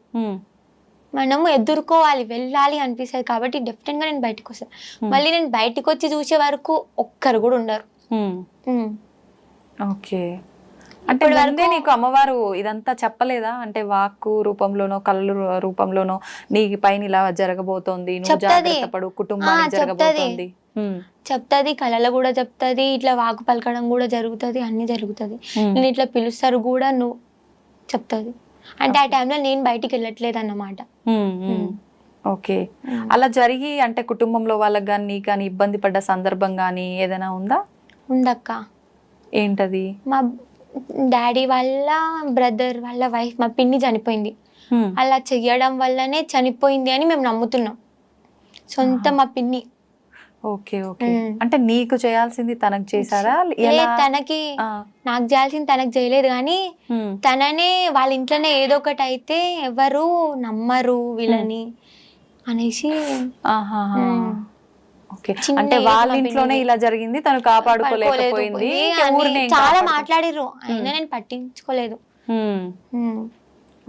మనము ఎదుర్కోవాలి, వెళ్ళాలి అనిపిస్తుంది. కాబట్టి డెఫినెట్ గా నేను బయటకు వస్తాను. మళ్ళీ నేను బయటకు వచ్చి చూసే వరకు ఒక్కరు కూడా ఉండరు. ఓకే. అంటే ముందే నీకు అమ్మవారు ఇదంతా చెప్పలేదా? అంటే వాక్కు రూపంలోనో, కళ్ళు రూపంలోనో నీ పైన ఇలా జరగబోతోంది, నువ్వు జాగ్రత్త పడు, కుటుంబానికి జరగబోతోంది చెప్తాది, కళలో కూడా చెప్తాది, ఇట్లా వాకు పలకడం కూడా జరుగుతుంది, అన్ని జరుగుతుంది. నేను ఇట్లా పిలుస్తారు కూడా నువ్వు చెప్తాది. అంటే ఆ టైంలో నేను బయటికి వెళ్ళట్లేదు అన్నమాట. ఓకే. అలా జరిగి అంటే కుటుంబంలో వాళ్ళకి కానీ నీకు కానీ ఇబ్బంది పడ్డ సందర్భం కానీ ఏదైనా ఉందా? ఉందక్క. ఏంటది? మా డాడీ వాళ్ళ బ్రదర్ వాళ్ళ వైఫ్, మా పిన్ని చనిపోయింది. అలా చెయ్యడం వల్లనే చనిపోయింది అని మేము నమ్ముతున్నాం. సొంత మా పిన్ని ఓకే ఓకే. అంటే నీకు చేయాల్సింది తనకు చేశారా? ఎలా? లేదు, తనకి నాకు చేయాల్సింది తనకు చేయలేదు, కానీ తననే వాళ్ళ ఇంట్లోనే ఏదో ఒకటి అయితే ఎవరు నమ్మరు వీళ్ళని అనేసి. ఓకే. అంటే వాళ్ళ ఇంట్లోనే ఇలా జరిగింది, తను కాపాడుకోలేకపోయింది, ఊరినే చాలా మాట్లాడిర్రు అయినా నేను పట్టించుకోలేదు.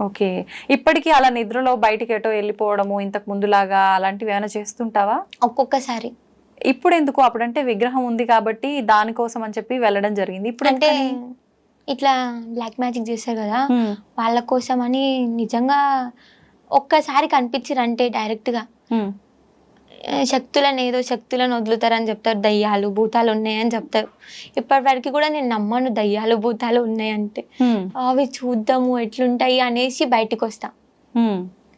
ఓకే. ఇప్పటికీ అలా నిద్రలో బయటికి ఎటో వెళ్ళిపోవడము ఇంతకు ముందులాగా అలాంటివి ఏమైనా చేస్తుంటావా? ఒక్కొక్కసారి. ఇప్పుడు ఎందుకు? అప్పుడంటే విగ్రహం ఉంది కాబట్టి దానికోసం అని చెప్పి వెళ్ళడం జరిగింది. ఇప్పుడు అంటే ఇట్లా బ్లాక్ మ్యాజిక్ చేస్తారు కదా, వాళ్ళ కోసం అని నిజంగా ఒక్కసారి కనిపించారు అంటే డైరెక్ట్ గా శక్తులను ఏదో శక్తులను వదులుతారని చెప్తారు, దయ్యాలు భూతాలు ఉన్నాయని చెప్తారు. ఇప్పటి వరకు కూడా నేను నమ్మను దయ్యాలు భూతాలు ఉన్నాయంటే. అవి చూద్దాము ఎట్లుంటాయి అనేసి బయటికి వస్తా.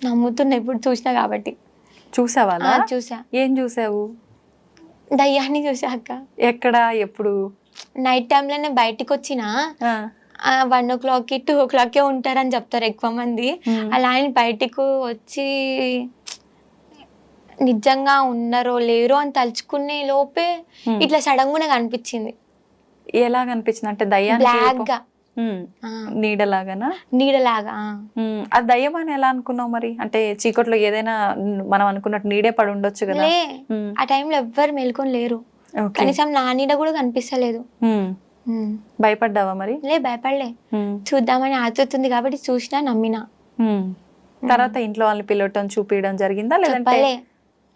నమ్ముతున్నా ఇప్పుడు చూసినా కాబట్టి. చూసావా? చూసా. ఏం చూసావు? దయ్యాన్ని చూసాక. ఎక్కడ? ఎప్పుడు? నైట్ టైంలోనే బయటికి వచ్చిన 1 o'clock 2 o'clock ఉంటారని చెప్తారు ఎక్కువ మంది. అలా అని బయటకు వచ్చి నిజంగా ఉన్నారో లేరో అని తలుచుకునే లోపే ఇట్లా సడన్ గా కనిపించింది. ఎలా కనిపించింది? అంటే దయ్యాన్ని బ్లాక్ గా నీడలాగానా? నీడలాగా. అది దయ్యం అని ఎలా అనుకున్నావు మరి? అంటే చీకట్లో ఏదైనా మనం అనుకున్నట్టు నీడే పడి ఉండొచ్చు కదా. ఆ టైంలో ఎవ్వరు మేల్కొని లేరు, కనీసం నా నీడ కూడా కనిపిస్తలేదు. భయపడ్డావా మరి? భయపడలే. చూద్దామని ఆతుతుంది కాబట్టి చూసినా, నమ్మినా. తర్వాత ఇంట్లో వాళ్ళని పిలవటం చూపించడం జరిగిందా? లేదంటే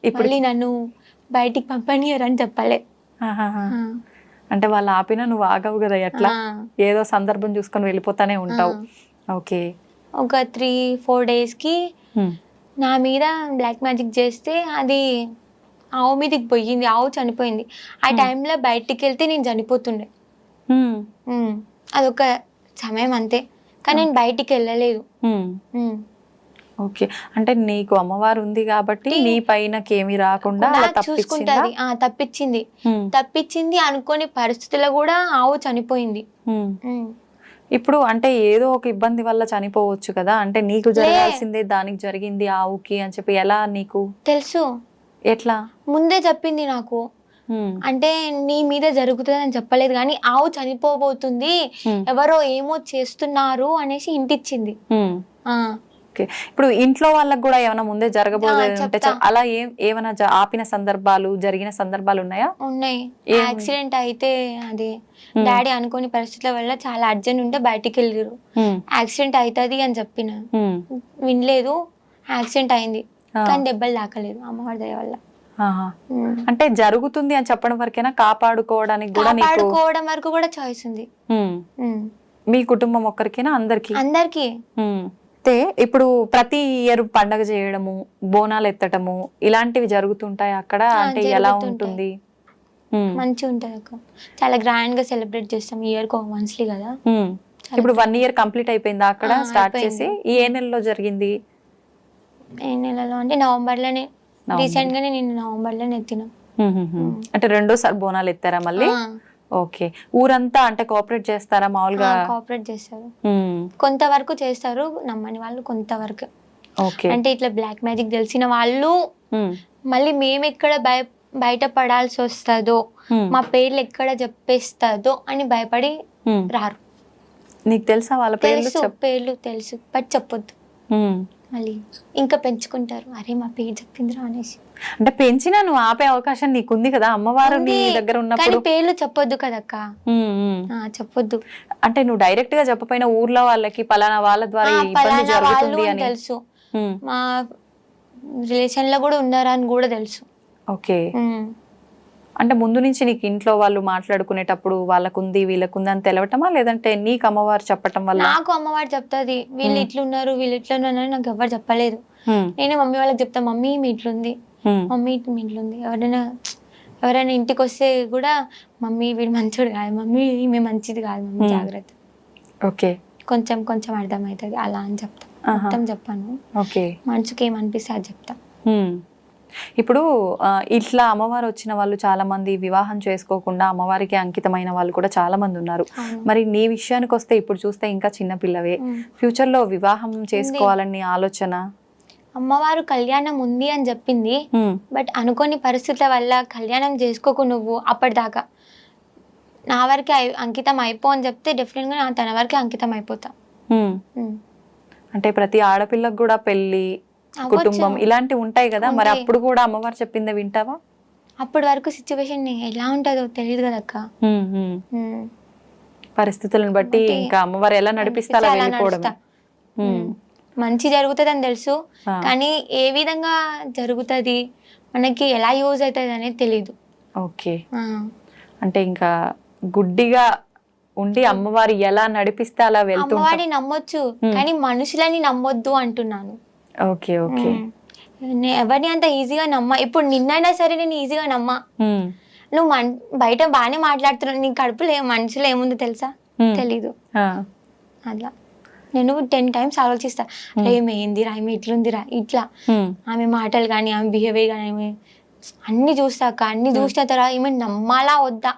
ఇప్పుడు నన్ను బయటికి పంపనియరని చెప్పలే. అంటే వాళ్ళు ఆపినా నువ్వు ఆగవు కదా, ఎట్లా ఏదో సందర్భం చూసుకొని వెళ్ళిపోతానే ఉంటావు. ఓకే. ఒక 3-4 days కి నా మీద బ్లాక్ మ్యాజిక్ చేస్తే అది ఆవు మీదకి పోయింది, ఆవు చనిపోయింది. ఆ టైంలో బయటికి వెళ్తే నేను చనిపోతుండే. అదొక సమయం అంతే, కానీ నేను బయటికి వెళ్ళలేదు. ఓకే. అంటే నీకు అమ్మవారు ఉంది కాబట్టి నీ పైన ఏమీ రాకుండా చూసుకుంటది. తప్పించింది అనుకోని పరిస్థితుల్లో కూడా ఆవు చనిపోయింది. ఇప్పుడు అంటే ఏదో ఒక ఇబ్బంది వల్ల చనిపోవచ్చు కదా, అంటే నీకు జరగాల్సిందే దానికి జరిగింది ఆవుకి అని చెప్పి ఎలా నీకు తెలుసు? ఎట్లా? ముందే చెప్పింది నాకు. అంటే నీ మీద జరుగుతుంది అని చెప్పలేదు, కానీ ఆవు చనిపోబోతుంది, ఎవరో ఏమో చేస్తున్నారు అనేసి ఇంటిచ్చింది. ఇప్పుడు ఇంట్లో వాళ్ళకి కూడా ఏమైనా ముందే జరగబోతుంటే అలా ఏమైనా ఆపిన సందర్భాలు, జరిగిన సందర్భాలు ఉన్నాయా? ఉన్నాయి. యాక్సిడెంట్ అయితే అది డాడీ అనుకోని పరిస్థితుల వల్ల చాలా అర్జెంట్ ఉంటే బయటికి వెళ్ళారు. యాక్సిడెంట్ అవుతుంది అని చెప్పిన, వినలేదు. యాక్సిడెంట్ అయింది, కానీ దెబ్బలు తాకలేదు అమ్మవారి దయ వల్ల. అంటే జరుగుతుంది అని చెప్పడం వరకేనా? కాపాడుకోవడానికి కూడా కాపాడుకోవడం వరకు కూడా చాయిస్ ఉంది. మీ కుటుంబం ఒక్కరికేనా? అందరికి? అయితే ఇప్పుడు ప్రతి ఇయర్ పండగ చేయడము, బోనాలు ఎత్తటము ఇలాంటివి జరుగుతుంటాయి అక్కడ. అంటే ఎలా ఉంటుంది? మంచిగా ఉంటది అక్క, చాలా గ్రాండ్ గా సెలబ్రేట్ చేస్తాం. ఇయర్ కి మంత్లీ కదా. ఇప్పుడు 1 year కంప్లీట్ అయిపోయిందా అక్కడ స్టార్ట్ చేసి? ఏ నెలలో జరిగింది? ఏ నెలలో అంటే నవంబర్ లోనే. రీసెంట్ గానే నేను నవంబర్ లోనే ఎత్తినా. అంటే 2వ సారి బోనాలు ఎత్తారా మళ్ళీ? ఓకే. ఊరంతా అంటే కోఆపరేట్ చేస్తారా మామూలుగా? కోఆపరేట్ చేస్తారు, కొంతవరకు చేస్తారు, నమ్మని వాళ్ళు కొంతవరకు. అంటే ఇట్లా బ్లాక్ మ్యాజిక్ తెలిసిన వాళ్ళు మళ్ళీ మేము ఎక్కడ బయట పడాల్సి వస్తుందో, మా పేర్లు ఎక్కడ చెప్పేస్తుందో అని భయపడి రారు. నీకు తెలుసా వాళ్ళ పేర్లు? పేర్లు తెలుసు, బట్ చెప్పొద్దు. మళ్ళీ ఇంకా పెంచుకుంటారు, అరే మా పేరు చెప్పిందిరా అనేసి. అంటే పెంచినా నువ్వు ఆపే అవకాశం నీకుంది కదా, అమ్మవారు నీ దగ్గర ఉన్నప్పుడు. పేర్లు చెప్పొద్దు కదక్క, చెప్పొద్దు. అంటే నువ్వు డైరెక్ట్ గా చెప్పపోయినా ఊర్లో వాళ్ళకి పలానా వాళ్ళ ద్వారా ఇబ్బంది జరుగుతుంది అని తెలుసు, మా రిలేషన్ లో కూడా ఉన్నారా అని కూడా తెలుసు. ఓకే. అంటే ముందు నుంచి నీకు ఇంట్లో వాళ్ళు మాట్లాడుకునేటప్పుడు వాళ్ళకుంది వీళ్ళకుంది అని తెలవటమా, లేదంటే నీకు అమ్మవారు చెప్పటం వల్ల? నాకు అమ్మవారు చెప్తాది, వీళ్ళు ఇట్లున్నారు వీళ్ళు ఇట్లున్నారు నాకు ఎవరు చెప్పలేదు. నేనే మమ్మీ వాళ్ళకి చెప్తా, మమ్మీ మీ ఇట్లుంది, మమ్మీ మీ ఇట్లుంది. ఎవరైనా ఇంటికి వస్తే కూడా మమ్మీ వీడు మంచోడు కాదు, మమ్మీ ఈమె మంచిది కాదు, మమ్మీ జాగ్రత్త. ఓకే. కొంచెం కొంచెం అర్థమవుతుంది అలా అని చెప్తా, మొత్తం చెప్పాను. ఓకే. మనసుకి ఏమనిపిస్తే అది చెప్తా. ఇప్పుడు ఇట్లా అమ్మవారు వచ్చిన వాళ్ళు చాలా మంది వివాహం చేసుకోకుండా అమ్మవారికి అంకితమైన వాళ్ళు కూడా చాలా మంది ఉన్నారు. మరి నీ విషయానికి వస్తే ఇప్పుడు చూస్తే ఇంకా చిన్న పిల్లవే, ఫ్యూచర్ లో వివాహం చేసుకోవాలని ఆలోచన అమ్మవారు కళ్యాణం ఉంది అని చెప్పింది, బట్ అనుకోని పరిస్థితుల వల్ల కళ్యాణం చేసుకోకు నువ్వు అప్పటిదాకా, నా వరకే అంకితం అయిపో అని చెప్తే డెఫినెట్గా నా తన వరకే అంకితం అయిపోతా. అంటే ప్రతి ఆడపిల్లకు కూడా పెళ్లి, కుటుంబం ఇలాంటివి ఉంటాయి కదా, మరి అప్పుడు కూడా అమ్మవారు చెప్పిందే వింటావా? అప్పటి వరకు సిచ్యువేషన్ ఎలా ఉంటుందో తెలియదు కదా అక్క. పరిస్థితులను బట్టి ఇంకా అమ్మవారు ఎలా నడిపిస్తా అలా వెళ్ళిపోవడమే. మంచి జరుగుతుంది అని తెలుసు, కానీ ఏ విధంగా జరుగుతుంది, మనకి ఎలా యూజ్ అవుతుంది అనేది తెలీదు. ఓకే, అంటే ఇంకా గుడ్డిగా ఉండి అమ్మవారు ఎలా నడిపిస్తే అలా వెళ్తూ అమ్మవారిని నమ్మొచ్చు, కానీ మనుషులని నమ్మొద్దు అంటున్నాను. ఓకే ఓకే, ఎవరిని అంత ఈజీగా నమ్మ. ఇప్పుడు నిన్నైనా సరే నేను ఈజీగా నమ్మా. నువ్వు బయట బాగానే మాట్లాడుతున్నావు, నీ కడుపులో మనుషులు ఏముందో తెలుసా? తెలీదు. అట్లా నేను 10 times ఆలోచిస్తా, ఏమి ఏందిరా, ఏమి ఇట్లుందిరా, ఇట్లా ఆమె మాటలు కానీ ఆమె బిహేవియర్ కానీ ఆమె అన్ని చూస్తాక, అన్ని చూసిన తర్వాత ఏమి నమ్మాలా వద్దా,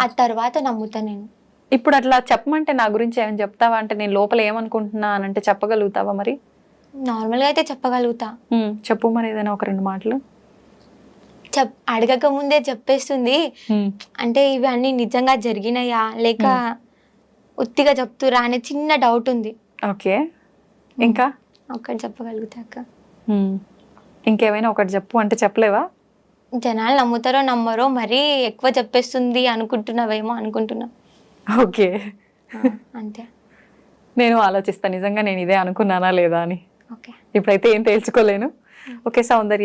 ఆ తర్వాత నమ్ముతా నేను. ఇప్పుడు అట్లా చెప్పమంటే నా గురించి ఏమని చెప్తావా? అంటే నేను లోపల ఏమనుకుంటున్నా అని అంటే చెప్పగలుగుతావా? మరి నార్మల్గా అయితే చెప్పగలుగుతా. చెప్పు మరి ఏదైనా ఒక 2 మాటలు. అడగక ముందే చెప్పేస్తుంది. అంటే ఇవి అన్ని నిజంగా జరిగినాయా లేక ఉత్తిగా చెప్తురా అనే చిన్న డౌట్ ఉంది. ఓకే, ఇంకా ఒకటి చెప్పగలుగుతా అక్క. ఇంకేమైనా ఒకటి చెప్పు అంటే చెప్పలేవా? జనాలు నమ్ముతారో నమ్మరో, మరీ ఎక్కువ చెప్పేస్తుంది అనుకుంటున్నావేమో అనుకుంటున్నా. ఓకే, అంతే. నేను ఆలోచిస్తాను నిజంగా నేను ఇదే అనుకున్నానా లేదా అని. ఓకే, ఇప్పుడైతే ఏం తేల్చుకోలేను. ఓకే సౌందర్య,